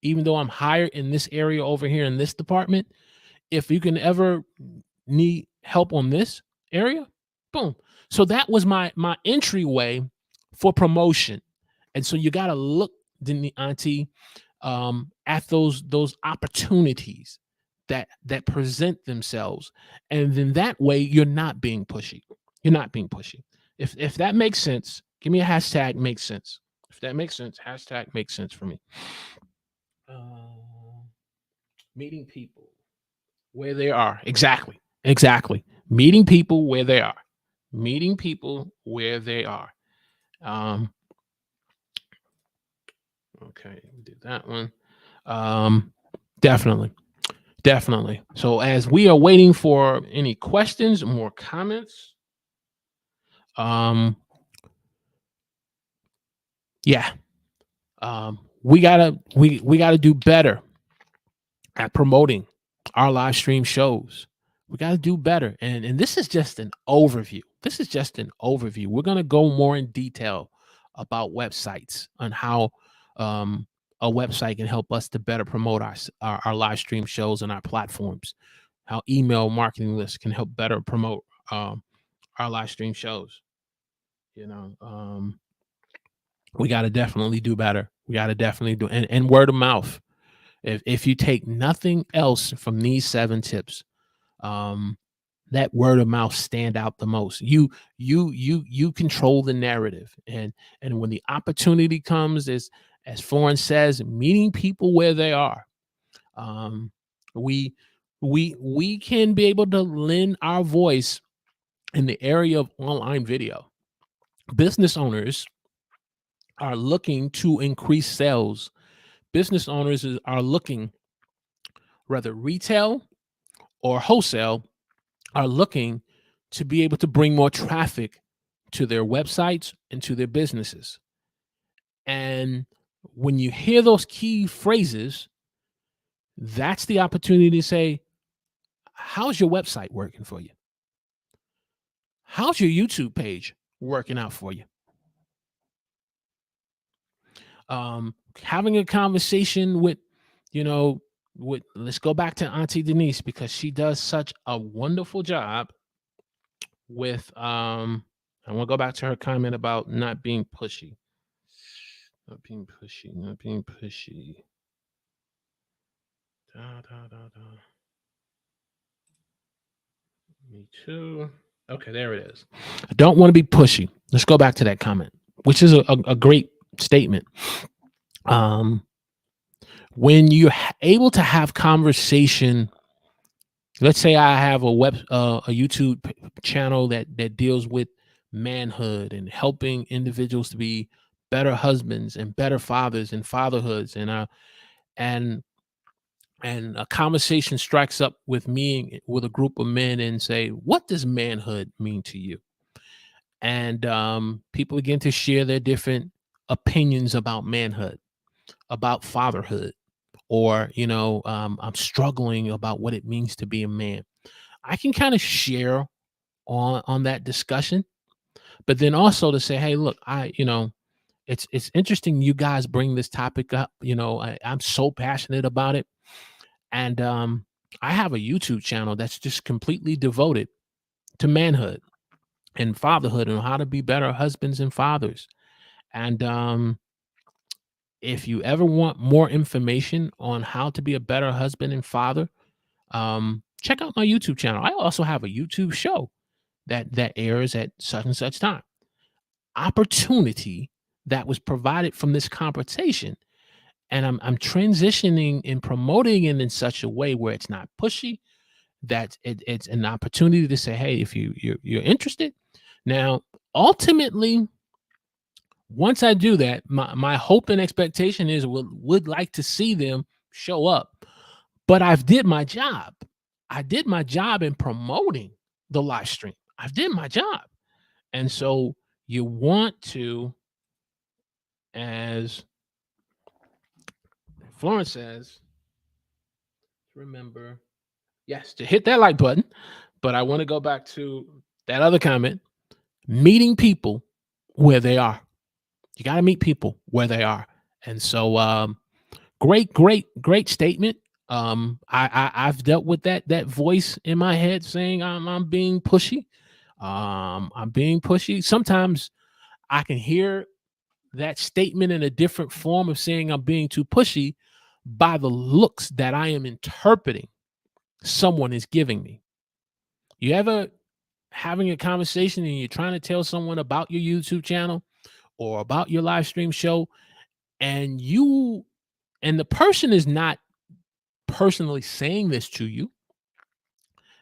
even though I'm hired in this area over here in this department, if you can ever need help on this area, boom. So that was my entryway for promotion. And so you got to look, Auntie, at those opportunities that present themselves, and then that way you're not being pushy. You're not being pushy. If that makes sense, give me a hashtag makes sense. If that makes sense, hashtag makes sense for me. Uh, Meeting people where they are. Exactly. Exactly. Meeting people where they are. Meeting people where they are. Um, okay, we did that one. Um, Definitely. Definitely. So as we are waiting for any questions, more comments, um, yeah, we gotta do better at promoting our live stream shows. We got to do better. And this is just an overview. This is just an overview. We're going to go more in detail about websites and how um, a website can help us to better promote our live stream shows and our platforms. How email marketing lists can help better promote our live stream shows. You know, we got to definitely do better. We got to definitely do and word of mouth. If you take nothing else from these 7 tips, um, that word of mouth stand out the most. You control the narrative, and when the opportunity comes, as Florence says, meeting people where they are. Um, we we can be able to lend our voice in the area of online video. Business owners are looking to increase sales. Business owners are looking, whether retail or wholesale, are looking to be able to bring more traffic to their websites and to their businesses. And when you hear those key phrases, that's the opportunity to say, how's your website working for you? How's your YouTube page working out for you? Having a conversation with, you know, let's go back to Auntie Denise, because she does such a wonderful job with I want to go back to her comment about not being pushy. Not being pushy, not being pushy. Da, da, da, da. Me too. Okay, there it is. I don't want to be pushy. Let's go back to that comment, which is a great statement. Um, when you're able to have conversation, let's say I have a YouTube channel that deals with manhood and helping individuals to be better husbands and better fathers and fatherhoods, and and a conversation strikes up with me with a group of men and say, what does manhood mean to you? And people begin to share their different opinions about manhood, about fatherhood, or I'm struggling about what it means to be a man. I can kind of share on that discussion, but then also to say, hey, look, it's interesting you guys bring this topic up. I'm so passionate about it. And I have a YouTube channel that's just completely devoted to manhood and fatherhood and how to be better husbands and fathers. And if you ever want more information on how to be a better husband and father, check out my YouTube channel. I also have a YouTube show that airs at such and such time. Opportunity that was provided from this conversation, and I'm transitioning and promoting it in such a way where it's not pushy, that it's an opportunity to say, hey, if you're interested. Now, ultimately, once I do that, my hope and expectation is would like to see them show up. But I've did my job. I did my job in promoting the live stream. I did my job. And so you want to, as Florence says, remember, yes, to hit that like button. But I want to go back to that other comment, meeting people where they are. You got to meet people where they are. And so great statement. I've dealt with that voice in my head saying I'm being pushy. I'm being pushy. Sometimes I can hear that statement in a different form of saying I'm being too pushy by the looks that I am interpreting someone is giving me. You ever having a conversation and you're trying to tell someone about your YouTube channel or about your live stream show, and the person is not personally saying this to you.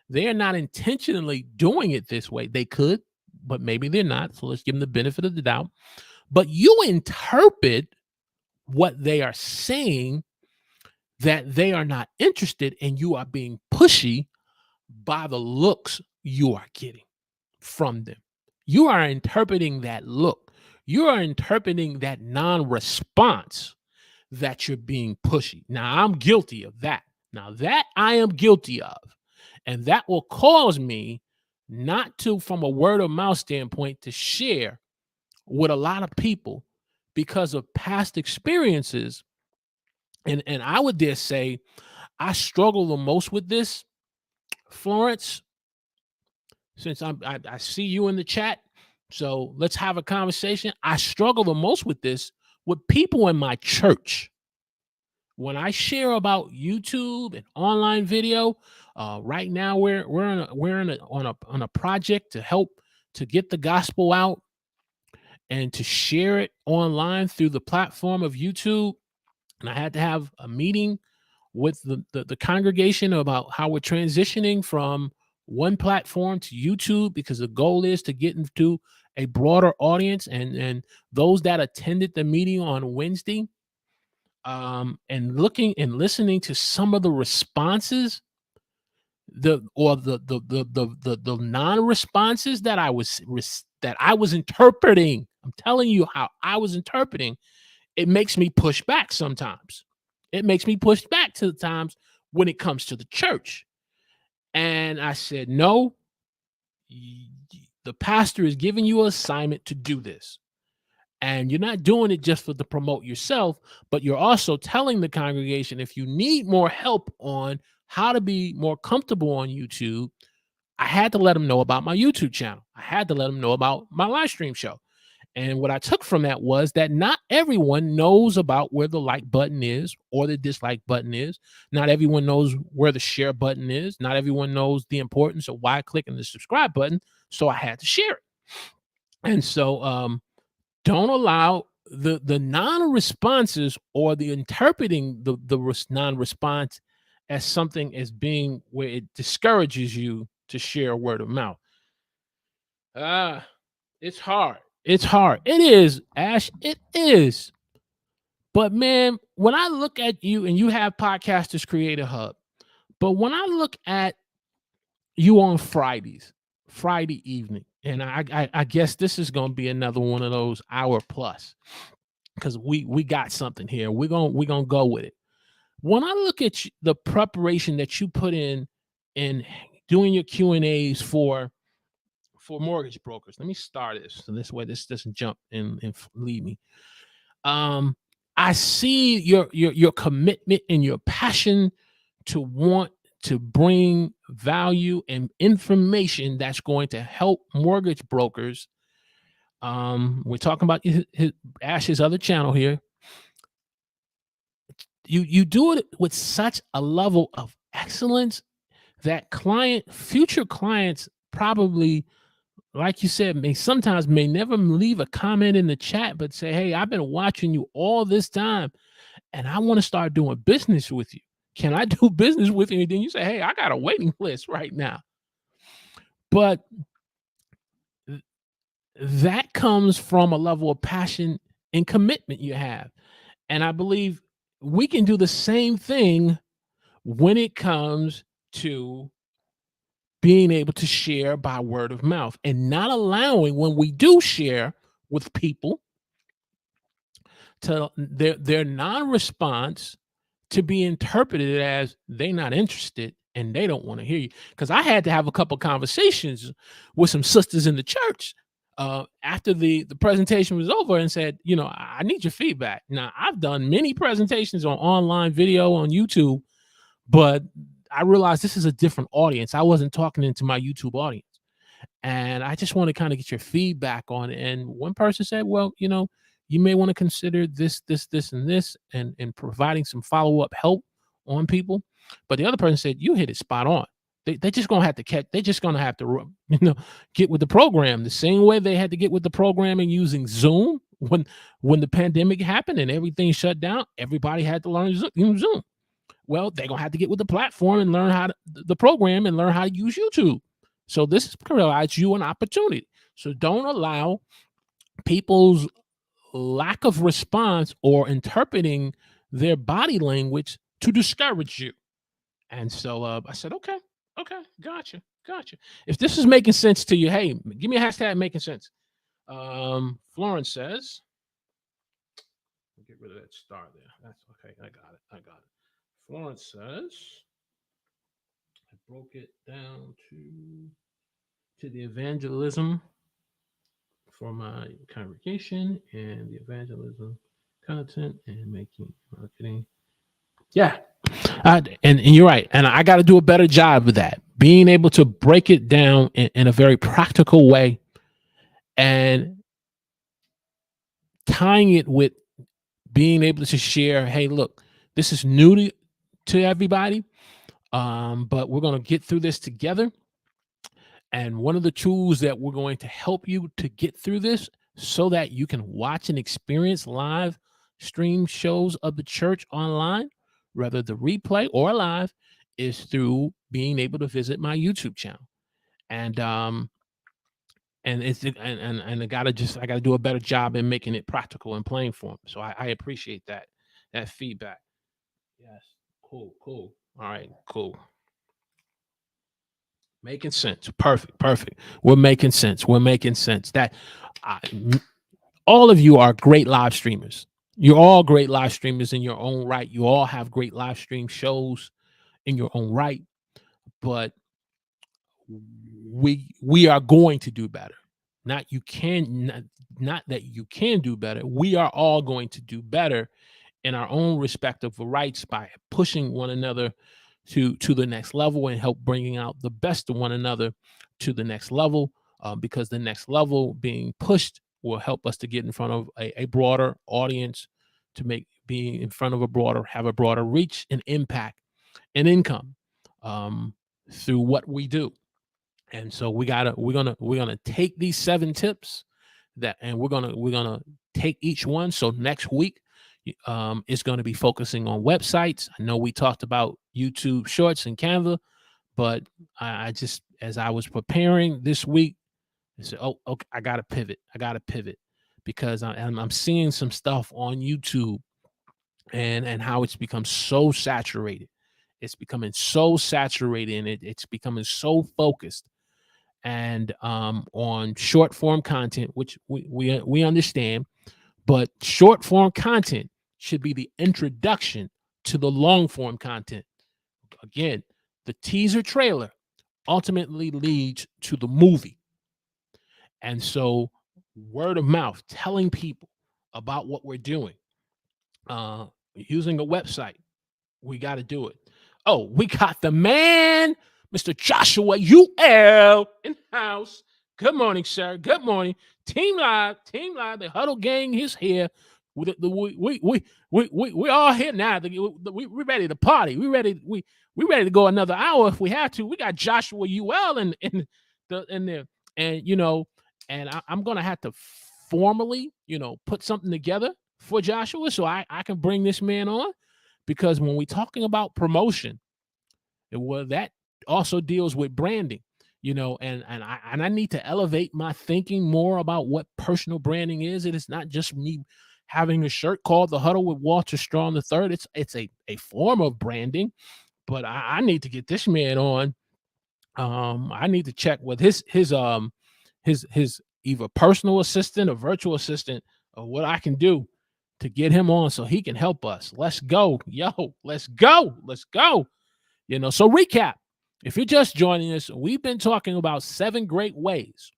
They're not intentionally doing it this way. They could, but maybe they're not. So let's give them the benefit of the doubt. But you interpret what they are saying that they are not interested and you are being pushy by the looks you are getting from them. You are interpreting that look. You are interpreting that non-response that you're being pushy. Now, I'm guilty of that. Now, that I am guilty of. And that will cause me not to, from a word of mouth standpoint, to share with a lot of people because of past experiences. And I would dare say I struggle the most with this, Florence, since I see you in the chat. So let's have a conversation. I struggle the most with this with people in my church. When I share about YouTube and online video, right now on a project to help to get the gospel out and to share it online through the platform of YouTube. And I had to have a meeting with the congregation about how we're transitioning from one platform to YouTube, because the goal is to get into a broader audience. And those that attended the meeting on Wednesday, and looking and listening to some of the responses, the non-responses that I was interpreting. I'm telling you how I was interpreting. It makes me push back sometimes. It makes me push back to the times when it comes to the church. And I said, no, the pastor is giving you an assignment to do this. And you're not doing it just to promote yourself, but you're also telling the congregation, if you need more help on how to be more comfortable on YouTube, I had to let them know about my YouTube channel. I had to let them know about my live stream show. And what I took from that was that not everyone knows about where the like button is or the dislike button is. Not everyone knows where the share button is. Not everyone knows the importance of why clicking the subscribe button. So I had to share it. And so don't allow the non-responses or the interpreting the non-response as something as being where it discourages you to share word of mouth. It's hard. It's hard. It is, Ash. It is. But man, when I look at you, and you have Podcasters Creator Hub, but when I look at you on Friday evening, and I guess this is going to be another one of those hour plus, because we got something here. We're gonna go with it. When I look at the preparation that you put in doing your Q&As for mortgage brokers, let me start this so this way this doesn't jump and leave me. I see your commitment and your passion to want to bring value and information that's going to help mortgage brokers. We're talking about Ash's other channel here. You do it with such a level of excellence that future clients probably, like you said, may never leave a comment in the chat, but say, hey, I've been watching you all this time and I want to start doing business with you. Can I do business with you? And then you say, hey, I got a waiting list right now. But that comes from a level of passion and commitment you have. And I believe we can do the same thing when it comes to being able to share by word of mouth, and not allowing, when we do share with people, to their non-response to be interpreted as they're not interested and they don't want to hear you. Because I had to have a couple conversations with some sisters in the church after the presentation was over, and said, I need your feedback. Now, I've done many presentations on online video on YouTube, but I realized this is a different audience. I wasn't talking into my YouTube audience. And I just want to kind of get your feedback on it. And one person said, well, you may want to consider this, and this, and providing some follow-up help on people. But the other person said, you hit it spot on. They just going to have to catch, they're just going to have to, get with the program the same way they had to get with the programming using Zoom when the pandemic happened and everything shut down. Everybody had to learn Zoom. Well, they're going to have to get with the platform and learn the program and learn how to use YouTube. So this provides you an opportunity. So don't allow people's lack of response or interpreting their body language to discourage you. And so I said, okay, gotcha. If this is making sense to you, hey, give me a hashtag making sense. Florence says, get rid of that star there. That's okay. I got it. Florence says, I broke it down to the evangelism for my congregation and the evangelism content and making marketing. Yeah. And you're right. And I got to do a better job with that, being able to break it down in a very practical way and tying it with being able to share, hey, look, this is new to everybody, but we're going to get through this together. And one of the tools that we're going to help you to get through this so that you can watch and experience live stream shows of the church online, whether the replay or live, is through being able to visit my YouTube channel. And I gotta do a better job in making it practical and plain for them. So I appreciate that feedback. Yes, cool. All right, cool. Making sense. Perfect. We're making sense. That all of you are great live streamers. You're all great live streamers in your own right. You all have great live stream shows in your own right, but we are going to do better. Not that you can do better. We are all going to do better in our own respective rights by pushing one another to the next level and help bringing out the best of one another to the next level, because the next level being pushed will help us to get in front of a broader audience, to make being in front of have a broader reach and impact and income through what we do. And so we're gonna take these 7 tips and we're gonna take each one. So next week is going to be focusing on websites. I know we talked about YouTube Shorts and Canva, but I just, as I was preparing this week, I said, oh, okay, I got to pivot because I'm seeing some stuff on YouTube and how it's become so saturated. It's becoming so saturated and it's becoming so focused and on short form content, which we understand, but short form content should be the introduction to the long form content. Again, the teaser trailer ultimately leads to the movie. And so word of mouth, telling people about what we're doing, using a website, we got to do it. Oh, we got the man, Mr. Joshua UL in house. Good morning, sir. Good morning. Team Live, the Huddle gang is here. We all here now. We ready to party. We ready to go another hour if we have to. We got Joshua UL in there, and I'm gonna have to formally, put something together for Joshua so I can bring this man on, because when we're talking about promotion, well, that also deals with branding. And I need to elevate my thinking more about what personal branding is. It is not just me having a shirt called the Huddle with Walter Strong III. It's a form of branding, but I need to get this man on. I need to check with his either personal assistant or virtual assistant, or what I can do to get him on so he can help us. Let's go, yo. Let's go. So recap. If you're just joining us, we've been talking about 7 great ways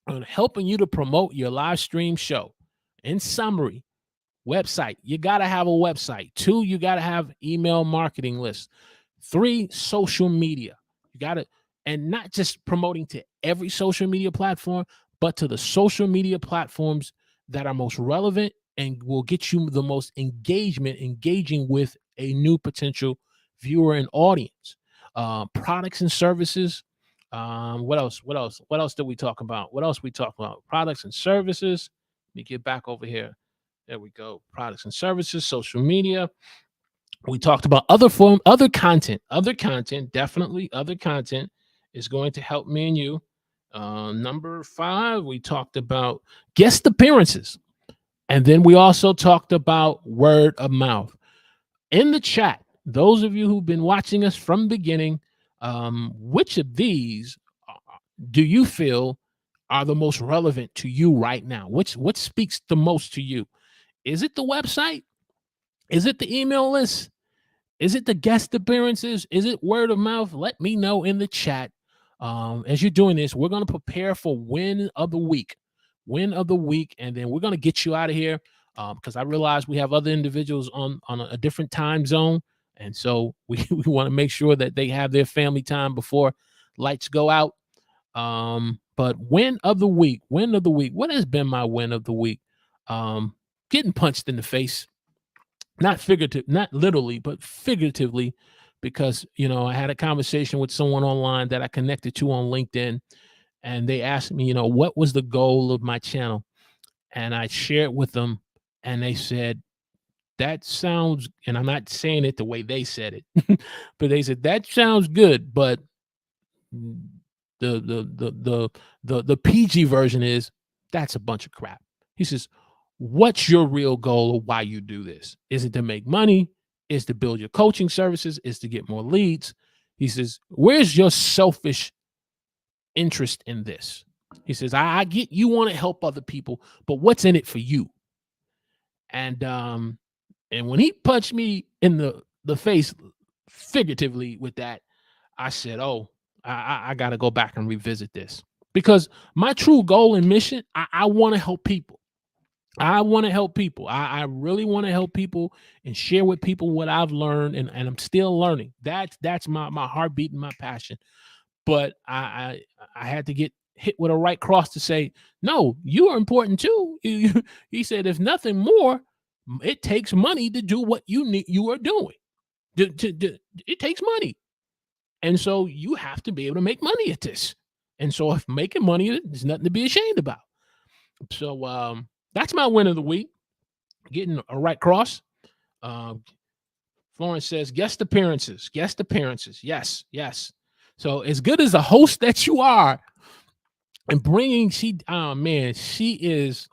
on helping you to promote your live stream show. In summary, website. You got to have a website. 2, you got to have email marketing lists. 3, social media. You got to, and not just promoting to every social media platform, but to the social media platforms that are most relevant and will get you the most engaging with a new potential viewer and audience. Products and services. What else did we talk about? Products and services. Let me get back over here. There we go. Products and services, social media. We talked about other content. Definitely other content is going to help me and you. Number 5, we talked about guest appearances. And then we also talked about word of mouth. In the chat, those of you who've been watching us from the beginning, which of these do you feel are the most relevant to you right now? What speaks the most to you? Is it the website? Is it the email list? Is it the guest appearances? Is it word of mouth? Let me know in the chat. As you're doing this, we're going to prepare for win of the week. Win of the week, and then we're going to get you out of here because I realize we have other individuals on a different time zone, and so we want to make sure that they have their family time before lights go out. But win of the week, win of the week. What has been my win of the week? Getting punched in the face, not figurative, not literally, but figuratively, because I had a conversation with someone online that I connected to on LinkedIn, and they asked me, what was the goal of my channel, and I shared with them, and they said, that sounds, and I'm not saying it the way they said it, but they said that sounds good, but the PG version is that's a bunch of crap. He says, what's your real goal of why you do this? Is it to make money? Is to build your coaching services? Is to get more leads? He says, where's your selfish interest in this? He says, I get you want to help other people, but what's in it for you? And when he punched me in the face figuratively with that, I said, oh, I got to go back and revisit this, because my true goal and mission, I want to help people. I want to help people. I really want to help people and share with people what I've learned, and I'm still learning. That's my heartbeat and my passion. But I had to get hit with a right cross to say, no, you are important too. He said, if nothing more, it takes money to do what you are doing. It takes money. And so you have to be able to make money at this. And so if making money, there's nothing to be ashamed about. So that's my win of the week, getting a right cross. Florence says, guest appearances. Yes. So as good as a host that you are, and bringing, she is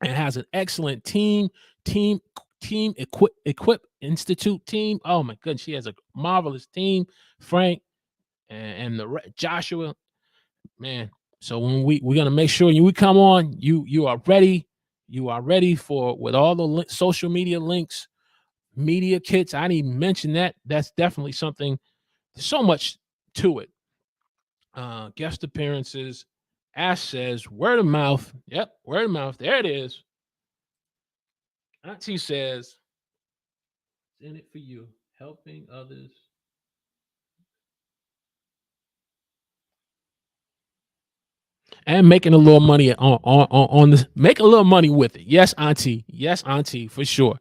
and has an excellent team equip institute team. Oh my goodness, she has a marvelous team. Frank and the Joshua, man. So when we're gonna make sure we come on, you are ready. You are ready for with all the social media links, media kits. I didn't even mention that. That's definitely something. There's so much to it. Guest appearances. Ash says word of mouth. Yep, word of mouth. There it is. Auntie says, it's in it for you, helping others. And making a little money on this, make a little money with it. Yes, Auntie. Yes, Auntie, for sure.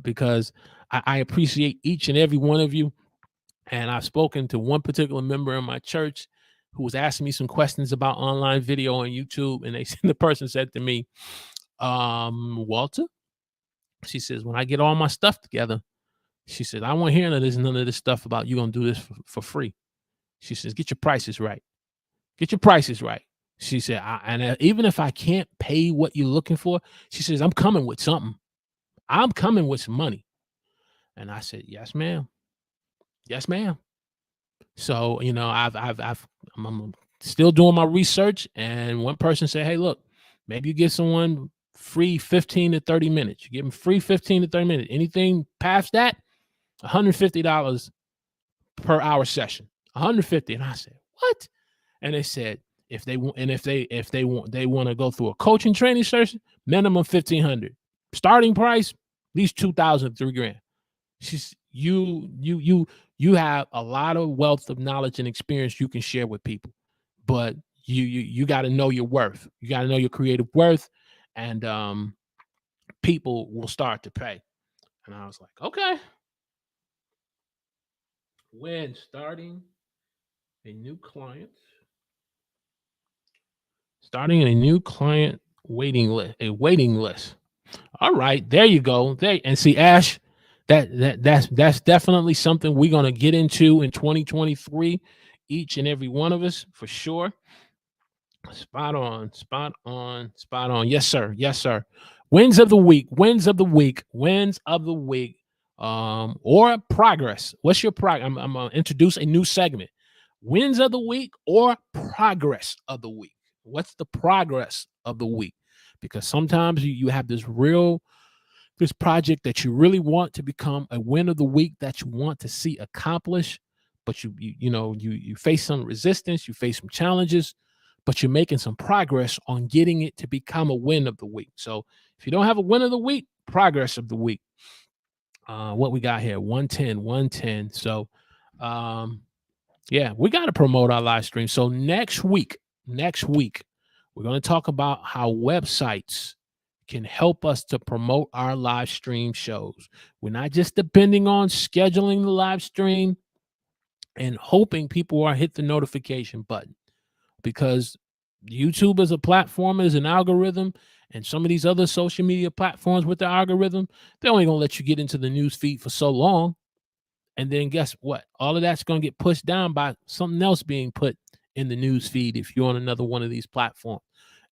Because I appreciate each and every one of you. And I've spoken to one particular member in my church who was asking me some questions about online video on YouTube. And the person said to me, Walter, she says, when I get all my stuff together, she said, I won't hear none of this stuff about you going to do this for free. She says, get your prices right. She said, even if I can't pay what you're looking for, she says, I'm coming with something. I'm coming with some money. And I said, yes, ma'am. So, I'm still doing my research. And one person said, hey, look, maybe you give someone free 15 to 30 minutes. You give them free 15 to 30 minutes. Anything past that, $150 per hour session. $150. And I said, what? And they said, if they want to go through a coaching training session, minimum $1,500. Starting price, at least $2,000, $3,000. She's you have a lot of wealth of knowledge and experience you can share with people, but you got to know your worth. You got to know your creative worth, and people will start to pay. And I was like, okay. When starting a new client waiting list. All right, there you go. And see, Ash, that's definitely something we're gonna get into in 2023. Each and every one of us, for sure. Spot on. Yes, sir. Wins of the week. or progress. What's your progress? I'm going to introduce a new segment: wins of the week or progress of the week. What's the progress of the week? Because sometimes you have this project that you really want to become a win of the week that you want to see accomplished, but you face some resistance, you face some challenges, but you're making some progress on getting it to become a win of the week. So if you don't have a win of the week, progress of the week. What we got here? 110. So yeah, we got to promote our live stream. So next week, we're going to talk about how websites can help us to promote our live stream shows. We're not just depending on scheduling the live stream and hoping people are hit the notification button, because YouTube as a platform is an algorithm, and some of these other social media platforms with the algorithm, they're only going to let you get into the news feed for so long. And then guess what? All of that's going to get pushed down by something else being put in the news feed if you're on another one of these platforms.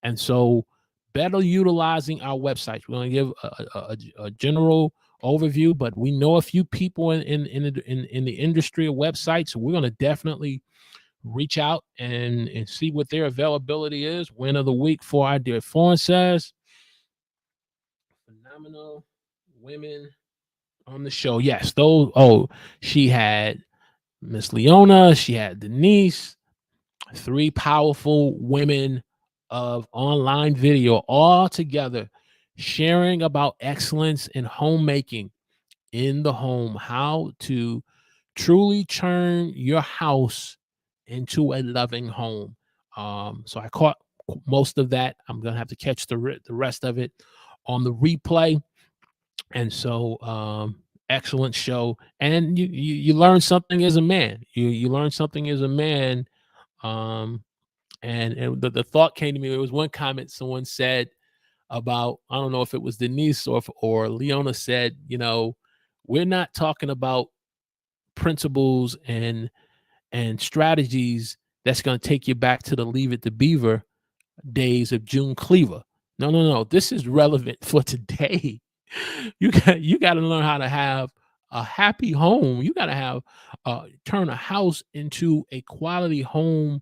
And so better utilizing our websites. We're going to give a general overview, but we know a few people in the industry of websites. So we're going to definitely reach out and see what their availability is. Win of the week for our dear Fawn says, phenomenal women on the show. Yes, those. Oh, she had Miss Leona, she had Denise, 3 powerful women of online video all together sharing about excellence in homemaking in the home, how to truly turn your house into a loving home. So I caught most of that. I'm gonna have to catch the rest of it on the replay. And so excellent show, and you learn something as a man. You learn something as a man. And the thought came to me. There was one comment someone said about, I don't know if it was Denise or Leona said, we're not talking about principles and strategies that's going to take you back to the Leave It to Beaver days of June Cleaver. No. This is relevant for today. You got to learn how to have a happy home. You got to have turn a house into a quality home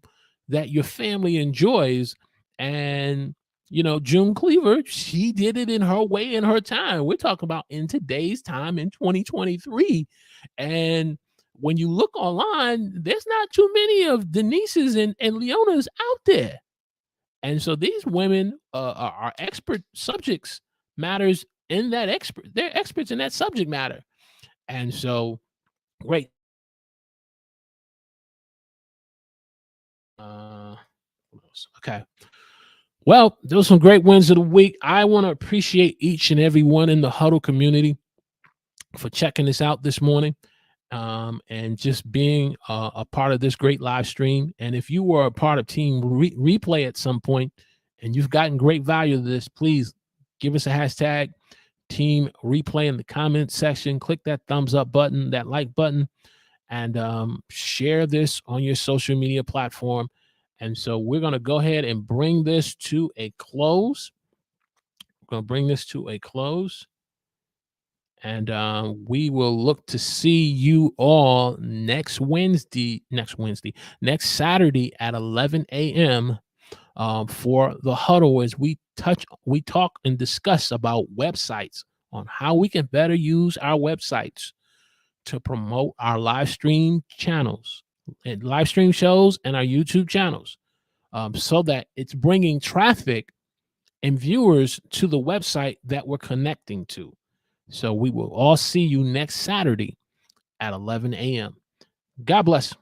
that your family enjoys. And June Cleaver, she did it in her way, in her time. We're talking about in today's time in 2023. And when you look online, there's not too many of Denise's and Leona's out there. And so these women are expert subjects matters in that expert. They're experts in that subject matter. And so great. Okay. Well, those are some great wins of the week. I want to appreciate each and every one in the Huddle community for checking this out this morning. And just being a part of this great live stream. And if you were a part of Team Replay at some point and you've gotten great value to this, please give us a hashtag Team Replay in the comments section. Click that thumbs up button, that like button, and share this on your social media platform. And so we're going to go ahead and bring this to a close. And we will look to see you all next Saturday at 11 a.m. For the Huddle, as we talk and discuss about websites, on how we can better use our websites to promote our live stream channels and live stream shows and our YouTube channels, so that it's bringing traffic and viewers to the website that we're connecting to. So we will all see you next Saturday at 11 a.m. God bless.